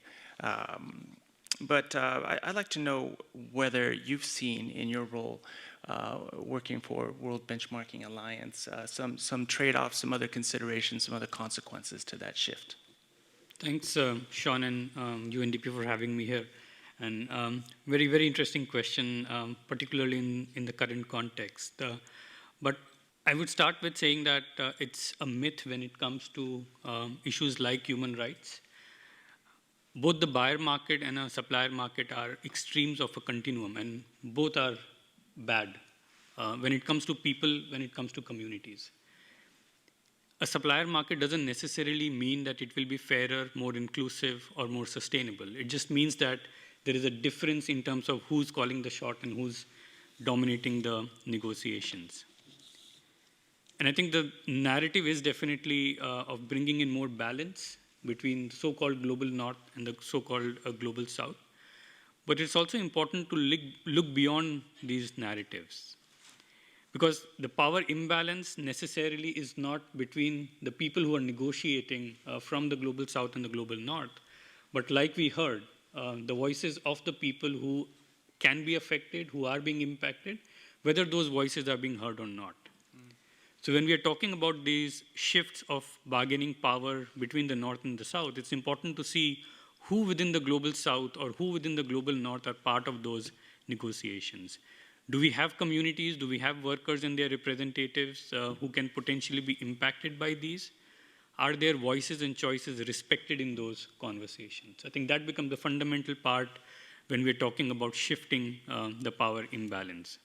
But I'd like to know whether you've seen in your role working for World Benchmarking Alliance some trade-offs, some other considerations, some other consequences to that shift. Thanks, Sean and UNDP for having me here. And very, very interesting question, particularly in the current context. But I would start with saying that it's a myth when it comes to issues like human rights. Both the buyer market and a supplier market are extremes of a continuum, and both are bad when it comes to people, when it comes to communities. a supplier market doesn't necessarily mean that it will be fairer, more inclusive, or more sustainable. It just means that there is a difference in terms of who's calling the shot and who's dominating the negotiations. And I think the narrative is definitely of bringing in more balance between the so-called global north and the so-called global south. But it's also important to look beyond these narratives. Because the power imbalance necessarily is not between the people who are negotiating from the global south and the global north, but like we heard, the voices of the people who can be affected, who are being impacted, whether those voices are being heard or not. So when we are talking about these shifts of bargaining power between the north and the south, it's important to see who within the global south or who within the global north are part of those negotiations. Do we have communities? Do we have workers and their representatives who can potentially be impacted by these? Are their voices and choices respected in those conversations? I think that becomes the fundamental part when we're talking about shifting the power imbalance.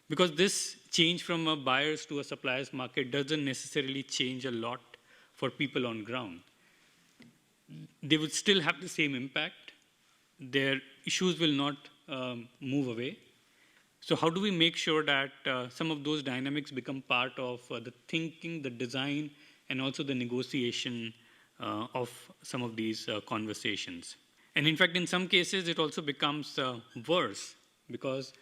Because this change from a buyer's to a supplier's market doesn't necessarily change a lot for people on ground. They would still have the same impact. Their issues will not move away. So how do we make sure that some of those dynamics become part of the thinking, the design, and also the negotiation of some of these conversations? And in fact, in some cases, it also becomes worse because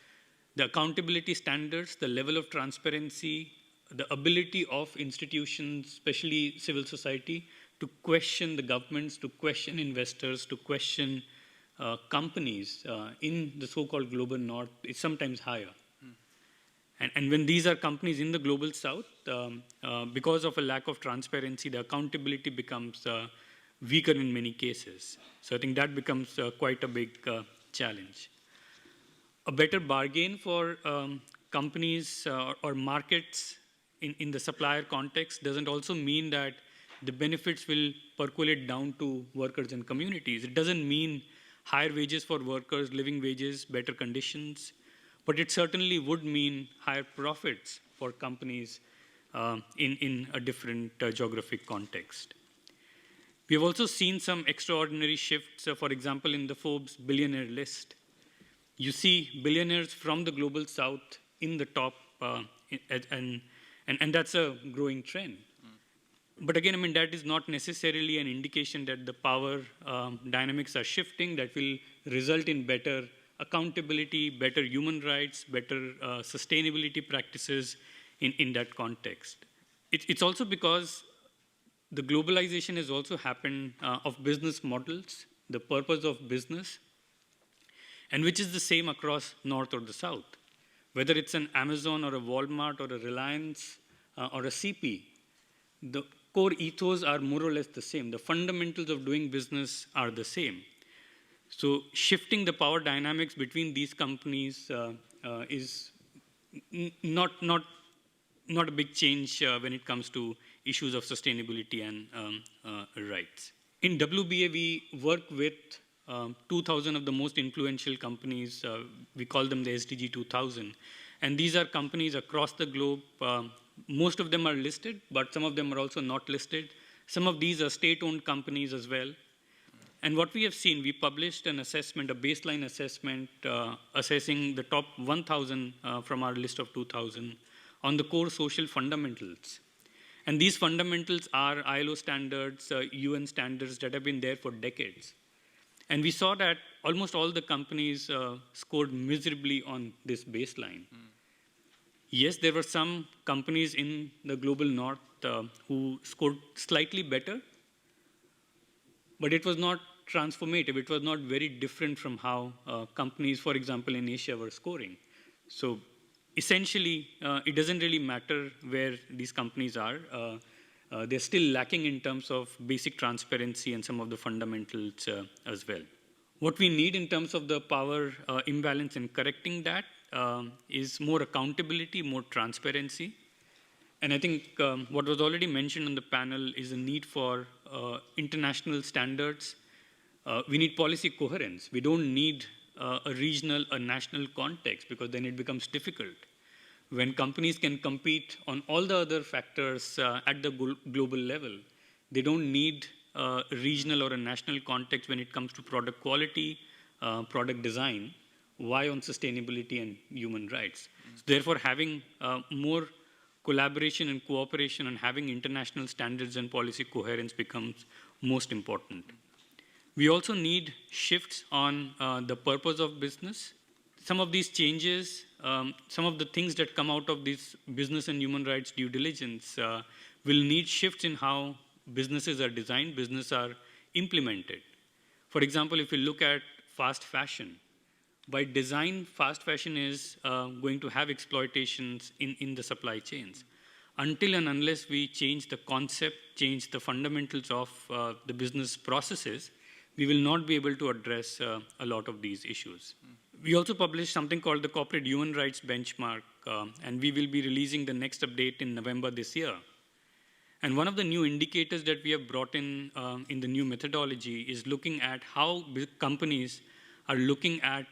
the accountability standards, the level of transparency, the ability of institutions, especially civil society, to question the governments, to question investors, to question companies in the so-called global north is sometimes higher. And when these are companies in the global south, because of a lack of transparency, the accountability becomes weaker in many cases. So I think that becomes quite a big challenge. A better bargain for companies or markets in the supplier context doesn't also mean that the benefits will percolate down to workers and communities. It doesn't mean higher wages for workers, living wages, better conditions, but it certainly would mean higher profits for companies in a different geographic context. We have also seen some extraordinary shifts, for example, in the Forbes billionaire list. You see billionaires from the global south in the top, and that's a growing trend. But again, I mean, that is not necessarily an indication that the power dynamics are shifting that will result in better accountability, better human rights, better sustainability practices in that context. It's also because the globalization has also happened of business models, the purpose of business, and which is the same across North or the South. Whether it's an Amazon or a Walmart or a Reliance or a CP, the core ethos are more or less the same. The fundamentals of doing business are the same. So shifting the power dynamics between these companies is not a big change when it comes to issues of sustainability and rights. In WBA, we work with 2,000 of the most influential companies. We call them the SDG 2000. And these are companies across the globe. Most of them are listed, but some of them are also not listed. Some of these are state-owned companies as well. And what we have seen, we published an assessment, a baseline assessment, assessing the top 1,000 from our list of 2,000 on the core social fundamentals. And these fundamentals are ILO standards, UN standards that have been there for decades. And we saw that almost all the companies scored miserably on this baseline. Yes, there were some companies in the global north who scored slightly better, but it was not transformative. It was not very different from how companies, for example, in Asia were scoring. So essentially, it doesn't really matter where these companies are. They're still lacking in terms of basic transparency and some of the fundamentals as well. What we need in terms of the power imbalance and correcting that is more accountability, more transparency. And I think what was already mentioned on the panel is a need for international standards. We need policy coherence. We don't need a regional, a national context because then it becomes difficult. when companies can compete on all the other factors at the global level, they don't need a regional or a national context when it comes to product quality, product design. Why on sustainability and human rights? So therefore, having more collaboration and cooperation and having international standards and policy coherence becomes most important. We also need shifts on the purpose of business. Some of these changes, some of the things that come out of this business and human rights due diligence will need shifts in how businesses are designed, businesses are implemented. For example, if you look at fast fashion, by design, fast fashion is going to have exploitations in the supply chains. Until and unless we change the concept, change the fundamentals of the business processes, we will not be able to address a lot of these issues. We also published something called the Corporate Human Rights Benchmark, and we will be releasing the next update in November this year. And one of the new indicators that we have brought in the new methodology is looking at how companies are looking at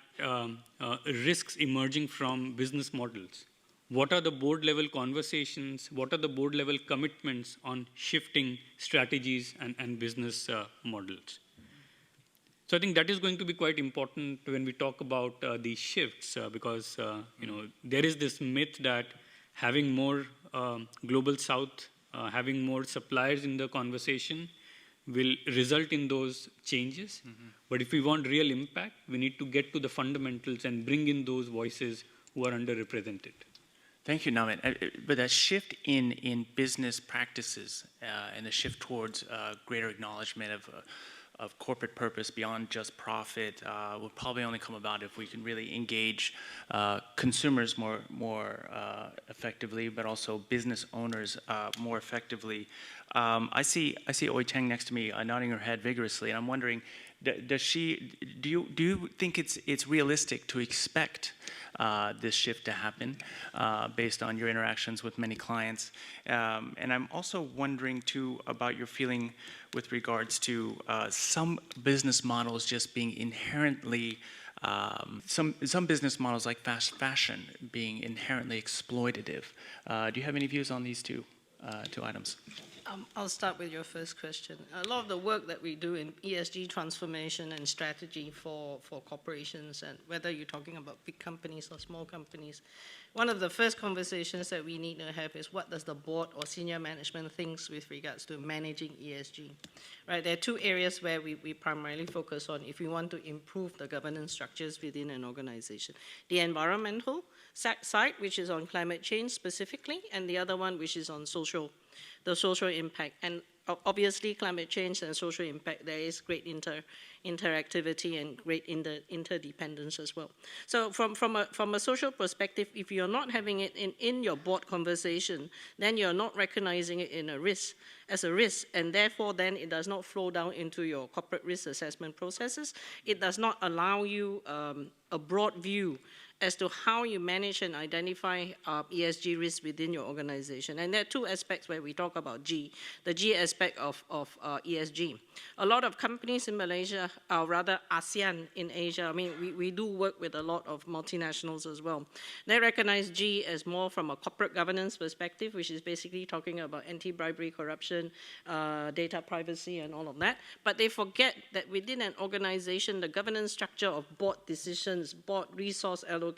risks emerging from business models. What are the board level conversations? What are the board level commitments on shifting strategies and business models? So I think that is going to be quite important when we talk about these shifts because there is this myth that having more global south, having more suppliers in the conversation will result in those changes. Mm-hmm. But if we want real impact, we need to get to the fundamentals and bring in those voices who are underrepresented. Thank you, Namit. But that shift in business practices and the shift towards greater acknowledgement of corporate purpose beyond just profit will probably only come about if we can really engage consumers more effectively, but also business owners more effectively. I see Oi Cheng next to me nodding her head vigorously, and I'm wondering, do you think it's realistic to expect this shift to happen based on your interactions with many clients? And I'm also wondering too about your feeling with regards to some business models just being inherently some business models like fast fashion being inherently exploitative. Do you have any views on these two items? I'll start with your first question. A lot of the work that we do in ESG transformation and strategy for corporations, and whether you're talking about big companies or small companies, one of the first conversations that we need to have is what does the board or senior management think with regards to managing ESG, right? There are two areas where we primarily focus on if we want to improve the governance structures within an organization. The environmental side, which is on climate change specifically, and the other one, which is on the social impact. And obviously, climate change and social impact, there is great interactivity and great interdependence as well. So from a social perspective, if you're not having it in your board conversation, then you're not recognizing it as a risk, and therefore then it does not flow down into your corporate risk assessment processes. It does not allow you a broad view as to how you manage and identify ESG risks within your organization. And there are two aspects where we talk about G, the G aspect of ESG. A lot of companies in Malaysia, or rather ASEAN in Asia, I mean, we do work with a lot of multinationals as well. They recognize G as more from a corporate governance perspective, which is basically talking about anti-bribery, corruption, data privacy, and all of that. But they forget that within an organization, the governance structure of board decisions, board resource allocation,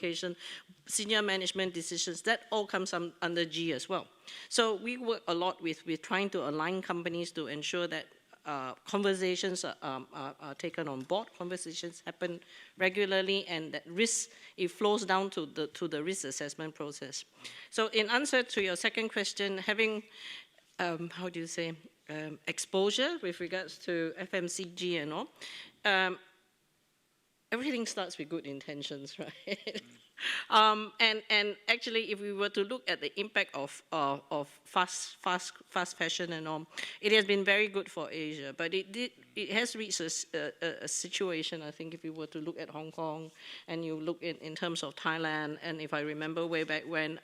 senior management decisions, that all comes under G as well. So we work a lot with trying to align companies to ensure that conversations are taken on board, conversations happen regularly, and that risk, it flows down to the risk assessment process. So in answer to your second question, having, how do you say, exposure with regards to FMCG and all, everything starts with good intentions, right? And actually, if we were to look at the impact of fast fashion and all, it has been very good for Asia, but it has reached a situation, I think, if you were to look at Hong Kong and you look in terms of Thailand, and if I remember way back when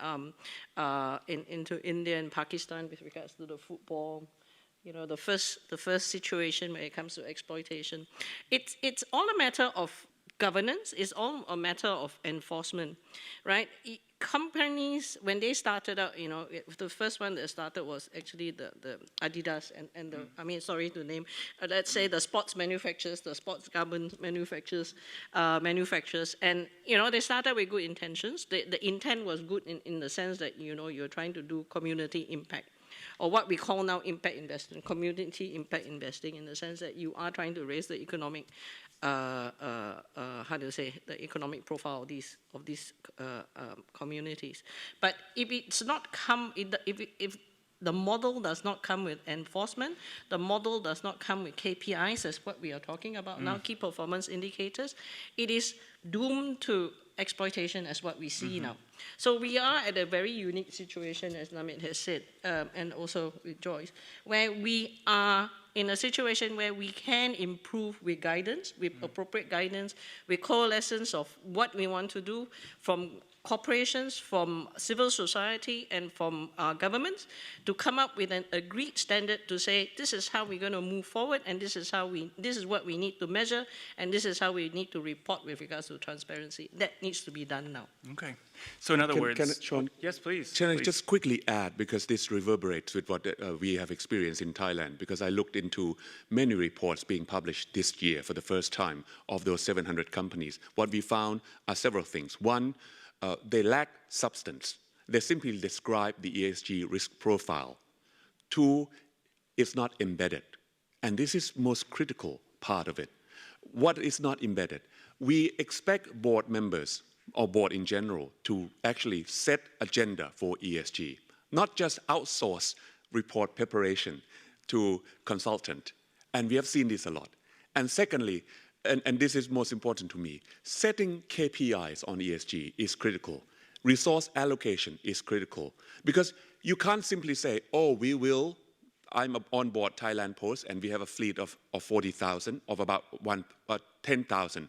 into India and Pakistan with regards to the football, you know, the first situation when it comes to exploitation, it's all a matter of governance. It's all a matter of enforcement, right? Companies, when they started out, you know, the first one that started was actually the Adidas and the, I mean, sorry to name, let's say the sports manufacturers, the sports garment manufacturers, and, you know, they started with good intentions. The intent was good in the sense that, you know, you're trying to do community impact, or what we call now impact investing, community impact investing, in the sense that you are trying to raise the economic, how do you say, the economic profile of these communities. But if it's not come, if the model does not come with enforcement, the model does not come with KPIs, as what we are talking about now, key performance indicators, it is doomed to exploitation as what we see now. So we are at a very unique situation, as Namit has said, and also with Joyce, where we are in a situation where we can improve with guidance, with appropriate guidance, with coalescence of what we want to do from corporations, from civil society, and from governments, to come up with an agreed standard to say, this is how we're going to move forward, and this is what we need to measure, and this is how we need to report with regards to transparency. That needs to be done now. Okay. So in other words, Sean, yes, please. Can I please. just quickly add, because this reverberates with what we have experienced in Thailand, because I looked into many reports being published this year for the first time of those 700 companies. What we found are several things. One, they lack substance. They simply describe the ESG risk profile. Two, it's not embedded. And this is most critical part of it. What is not embedded? We expect board members or board in general to actually set agenda for ESG, not just outsource report preparation to consultant. And we have seen this a lot. And secondly, and this is most important to me, setting KPIs on ESG is critical. Resource allocation is critical, because you can't simply say, oh, I'm on board Thailand Post and we have a fleet of 40,000, of about 10,000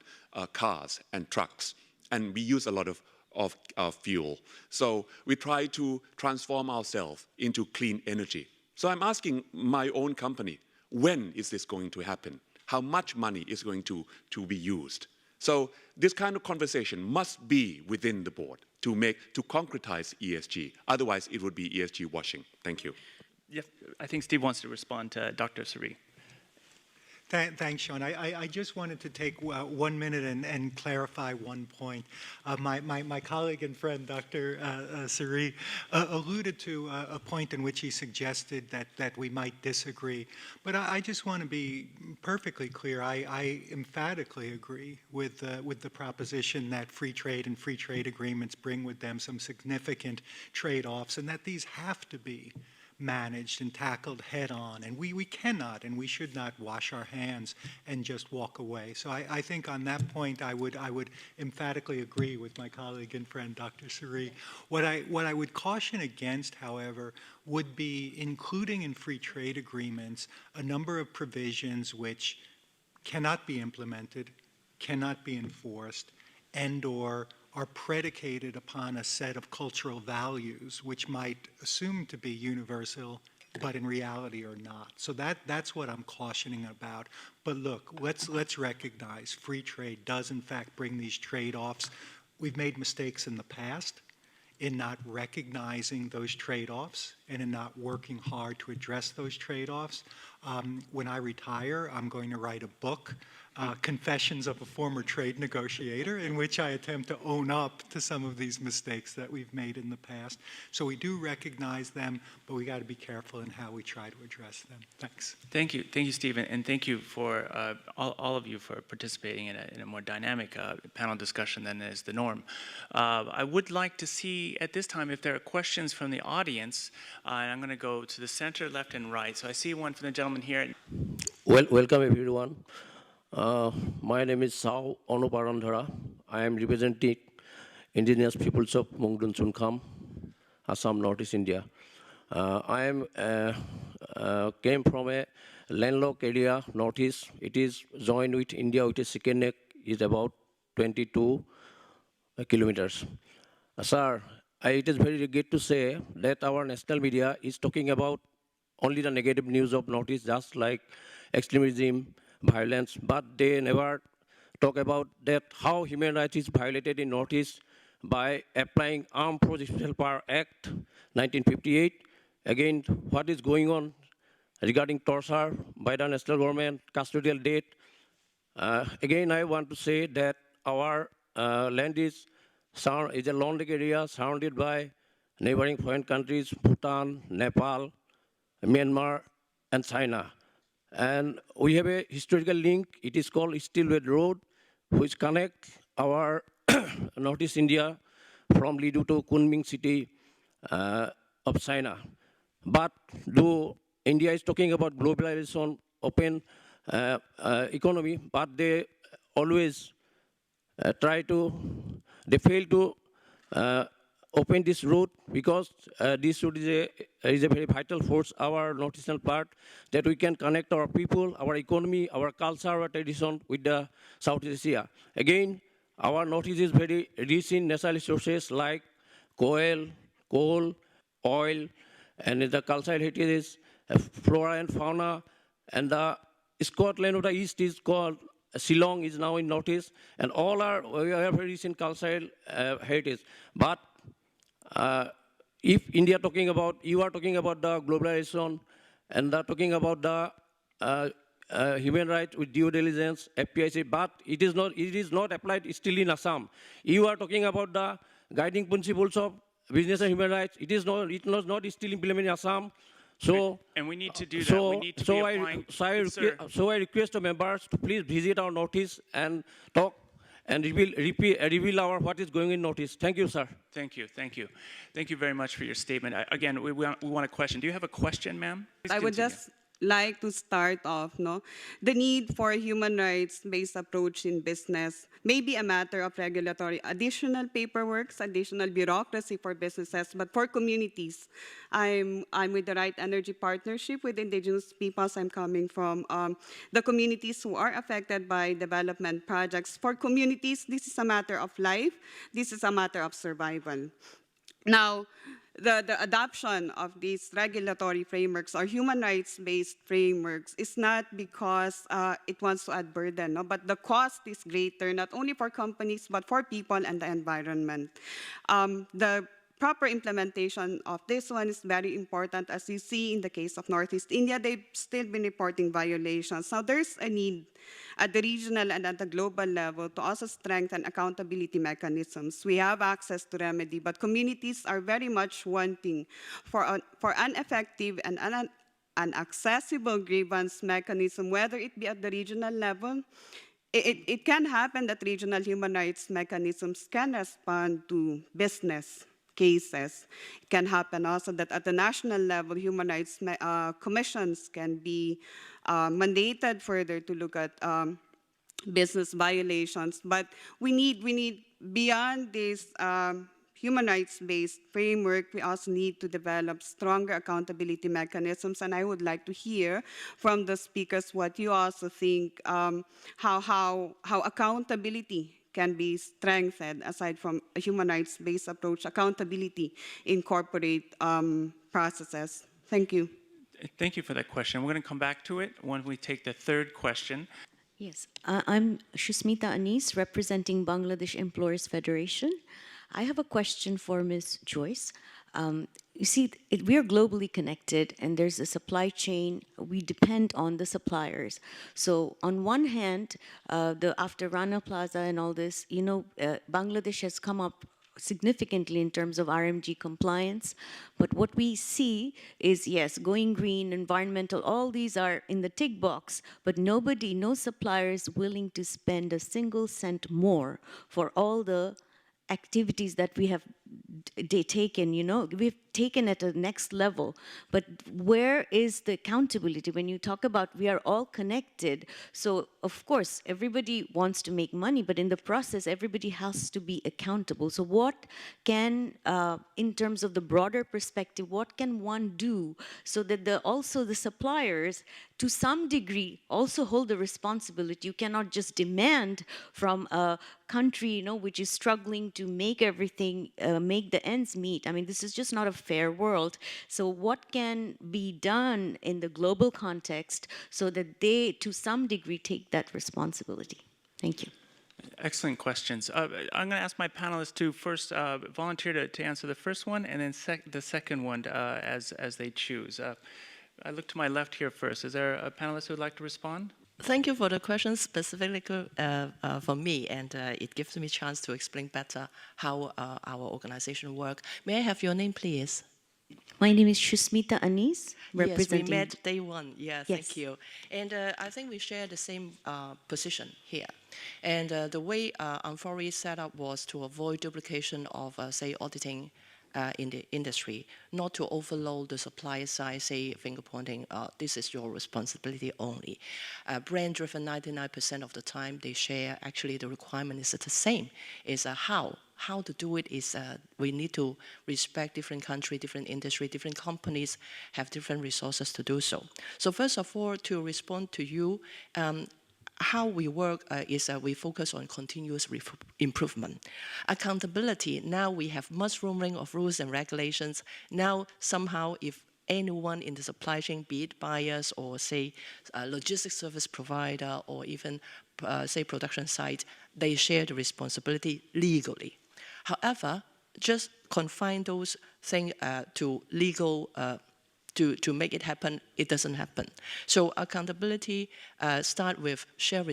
cars and trucks, and we use a lot of fuel. So we try to transform ourselves into clean energy. So I'm asking my own company, when is this going to happen? How much money is going to be used? So this kind of conversation must be within the board to concretize ESG. Otherwise, it would be ESG washing. Thank you. Yeah, I think Steve wants to respond to Dr. Suri. Thanks, Sean. I just wanted to take 1 minute and clarify one point. My colleague and friend, Dr. Suri, alluded to a point in which he suggested that we might disagree. But I just want to be perfectly clear. I emphatically agree with the proposition that free trade and free trade agreements bring with them some significant trade-offs, and that these have to be managed and tackled head on, and we cannot and we should not wash our hands and just walk away. So I think on that point I would emphatically agree with my colleague and friend Dr. Suri. What I would caution against, however, would be including in free trade agreements a number of provisions which cannot be implemented, cannot be enforced, and/or are predicated upon a set of cultural values which might assume to be universal, but in reality are not. So that's what I'm cautioning about. But look, let's recognize free trade does in fact bring these trade-offs. We've made mistakes in the past in not recognizing those trade-offs and in not working hard to address those trade-offs. When I retire, I'm going to write a book, Confessions of a Former Trade Negotiator, in which I attempt to own up to some of these mistakes that we've made in the past. So we do recognize them, but we got to be careful in how we try to address them. Thanks. Thank you, Stephen, and thank you for all of you for participating in a more dynamic panel discussion than is the norm. I would like to see at this time if there are questions from the audience, and I'm going to go to the center, left, and right. So I see one from the gentleman here. Well, welcome everyone. My name is Sao Onoparandhara. I am representing indigenous peoples of Mongdun Sunkham, Assam, Northeast India. I am came from a landlocked area, Northeast. It is joined with India, with a second neck, is about 22 kilometers. Sir, it is very good to say that our national media is talking about only the negative news of Northeast, just like extremism, violence, but they never talk about that how human rights is violated in Northeast by applying Armed Forces Special Power Act 1958. Again, what is going on regarding torture by the national government, custodial death. Again, I want to say that our land is a long area surrounded by neighboring foreign countries, Bhutan, Nepal, Myanmar, and China. And we have a historical link. It is called Steelway Road, which connects our Northeast India from Lidu to Kunming city of China. But though India is talking about globalization, open economy, but they always they fail to open this road because this road is a very vital force, our northeastern part, that we can connect our people, our economy, our culture, our tradition with the Southeast Asia. Again, our northeast is very rich in natural resources like coal, oil, and the cultural heritage, flora and fauna, and the Scotland of the East is called Shillong is now in Northeast, and all we are very rich in cultural heritage. But if India talking about, you are talking about the globalization and talking about the human rights with due diligence, FPIC, but it is not applied still in Assam. You are talking about the guiding principles of business and human rights. It was not still implemented in Assam. So, and we need to do that. We need to be applying. I request the members to please visit our Northeast and talk and reveal what is going in Northeast. Thank you, sir. Thank you, thank you. Thank you very much for your statement. Again, we want a question. Do you have a question, ma'am? I would just like to start off, the need for a human rights-based approach in business may be a matter of regulatory, additional paperwork, additional bureaucracy for businesses, but for communities, I'm with the Right Energy Partnership with indigenous peoples. I'm coming from the communities who are affected by development projects. For communities, this is a matter of life. This is a matter of survival. Now, the adoption of these regulatory frameworks or human rights-based frameworks is not because it wants to add burden, but the cost is greater, not only for companies, but for people and the environment. The proper implementation of this one is very important. As you see in the case of Northeast India, they've still been reporting violations. Now, there's a need at the regional and at the global level to also strengthen accountability mechanisms. We have access to remedy, but communities are very much wanting for an effective and an accessible grievance mechanism, whether it be at the regional level. It can happen that regional human rights mechanisms can respond to business cases. It can happen also that at the national level, human rights commissions can be mandated further to look at business violations. But we need beyond this human rights-based framework, we also need to develop stronger accountability mechanisms. And I would like to hear from the speakers what you also think, how accountability can be strengthened aside from a human rights-based approach, accountability in corporate processes. Thank you. Thank you for that question. We're going to come back to it when we take the third question. Yes, I'm Shusmita Anis, representing Bangladesh Employers Federation. I have a question for Ms. Joyce. You see, we are globally connected and there's a supply chain. We depend on the suppliers. So on one hand, after Rana Plaza and all this, Bangladesh has come up significantly in terms of RMG compliance. But what we see is, yes, going green, environmental, all these are in the tick box, but no supplier is willing to spend a single cent more for all the activities that we have taken, we've taken at a next level. But where is the accountability? When you talk about we are all connected, so of course, everybody wants to make money, but in the process, everybody has to be accountable. So what can, in terms of the broader perspective, what can one do so that also the suppliers, to some degree, also hold the responsibility? You cannot just demand from a country, which is struggling to make everything, make the ends meet. I mean, this is just not a fair world. So what can be done in the global context so that they, to some degree, take that responsibility? Thank you. Excellent questions. I'm going to ask my panelists to first volunteer to answer the first one, and then the second one as they choose. I look to my left here first. Is there a panelist who would like to respond? Thank you for the question specifically for me, and it gives me a chance to explain better how our organization works. May I have your name, please? My name is Shusmita Anis, representing... Yes, we met day one. Yeah, Yes. Thank you. And I think we share the same position here. And the way Amfori set up was to avoid duplication of, say, auditing in the industry, not to overload the supplier side, say, finger pointing, this is your responsibility only. Brand-driven, 99% of the time, they share, actually, the requirement is the same, is how to do it is we need to respect different country, different industry, different companies have different resources to do so. So first of all, to respond to you, how we work is we focus on continuous improvement. Accountability, now we have mushrooming of rules and regulations. Now somehow if anyone in the supply chain, be it buyers or say logistics service provider or even say production site, they share the responsibility legally. However, just confine those things to legal to make it happen, it doesn't happen. So accountability start with share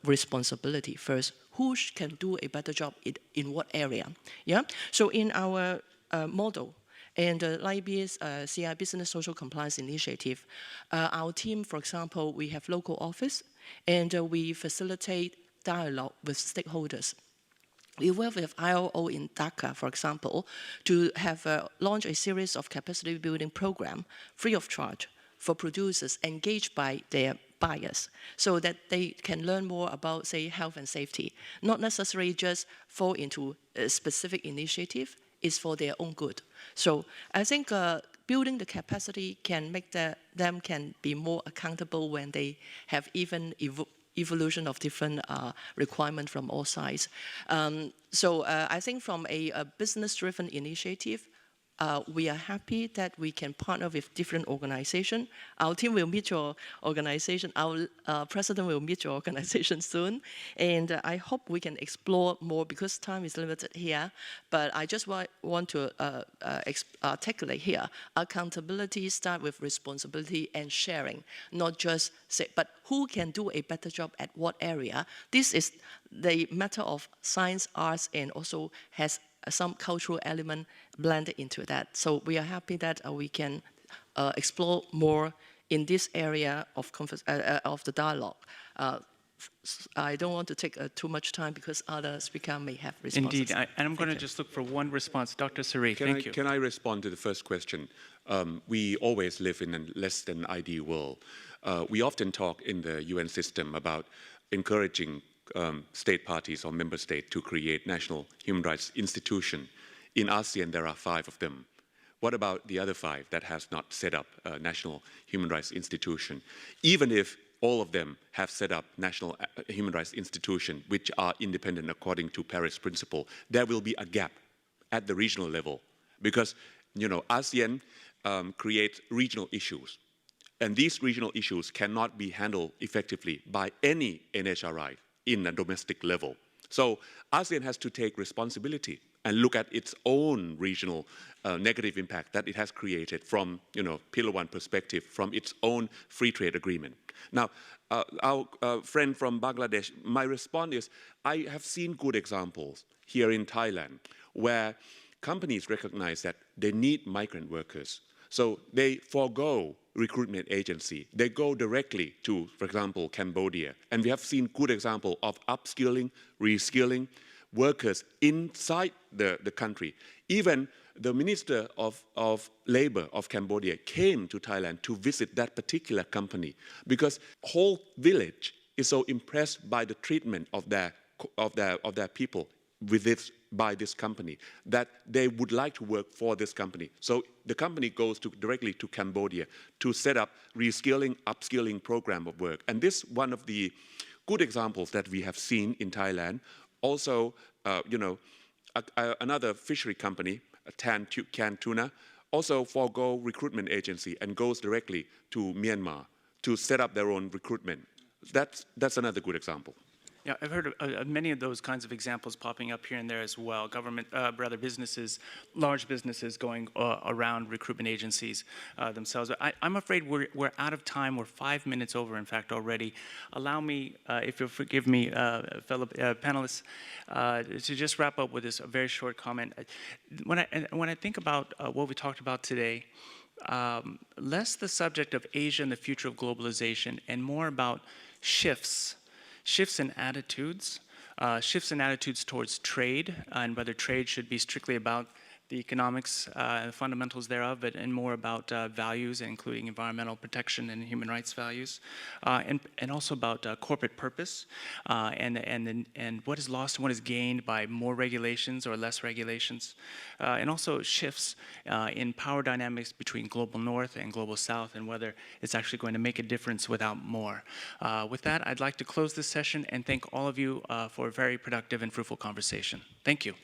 responsibility first. Who can do a better job in what area? Yeah. So in our model, and LIBE's CI Business Social Compliance Initiative, our team, for example, we have local office, and we facilitate dialogue with stakeholders. We work with ILO in Dhaka, for example, to have launch a series of capacity building program free of charge for producers engaged by their buyers so that they can learn more about, say, health and safety. Not necessarily just fall into a specific initiative, it's for their own good. So I think building the capacity can make them can be more accountable when they have even evolution of different requirements from all sides. So I think from a business-driven initiative, we are happy that we can partner with different organizations. Our team will meet your organization. Our president will meet your organization soon. And I hope we can explore more because time is limited here. But I just want to articulate here, accountability starts with responsibility and sharing, not just say, but who can do a better job at what area? This is the matter of science, arts, and also has some cultural element blended into that. So we are happy that we can explore more in this area of the dialogue. I don't want to take too much time because other speakers may have responses. Indeed, and I'm going to just look for one response. Dr. Sari, thank you. Can I respond to the first question? We always live in a less than ideal world. We often talk in the UN system about encouraging state parties or member states to create national human rights institution. In ASEAN, there are 5 of them. What about the other 5 that has not set up a national human rights institution? Even if all of them have set up national human rights institution, which are independent according to Paris Principle, there will be a gap at the regional level because, you know, ASEAN creates regional issues. And these regional issues cannot be handled effectively by any NHRI in a domestic level. So ASEAN has to take responsibility and look at its own regional negative impact that it has created from, you know, Pillar 1 perspective, from its own free trade agreement. Now, our friend from Bangladesh, my response is, I have seen good examples here in Thailand where companies recognize that they need migrant workers. So they forego recruitment agency. They go directly to, for example, Cambodia. And we have seen good example of upskilling, reskilling workers inside the country. Even the Minister of Labor of Cambodia came to Thailand to visit that particular company because whole village is so impressed by the treatment of their people by this company that they would like to work for this company. So the company goes directly to Cambodia to set up reskilling, upskilling program of work. And this is one of the good examples that we have seen in Thailand. Also, you know, another fishery company, Can Tuna, also forego recruitment agency and goes directly to Myanmar to set up their own recruitment. That's another good example. Yeah, I've heard of many of those kinds of examples popping up here and there as well. Government, rather businesses, large businesses going around recruitment agencies themselves. I'm afraid we're out of time. We're 5 minutes over, in fact, already. Allow me, if you'll forgive me, fellow panelists, to just wrap up with this very short comment. When I think about what we talked about today, less the subject of Asia and the future of globalization, and more about shifts in attitudes, towards trade, and whether trade should be strictly about the economics and fundamentals thereof, and more about values, including environmental protection and human rights values, and also about corporate purpose, and what is lost and what is gained by more regulations or less regulations, and also shifts in power dynamics between global north and global south, and whether it's actually going to make a difference without more. With that, I'd like to close this session and thank all of you for a very productive and fruitful conversation. Thank you.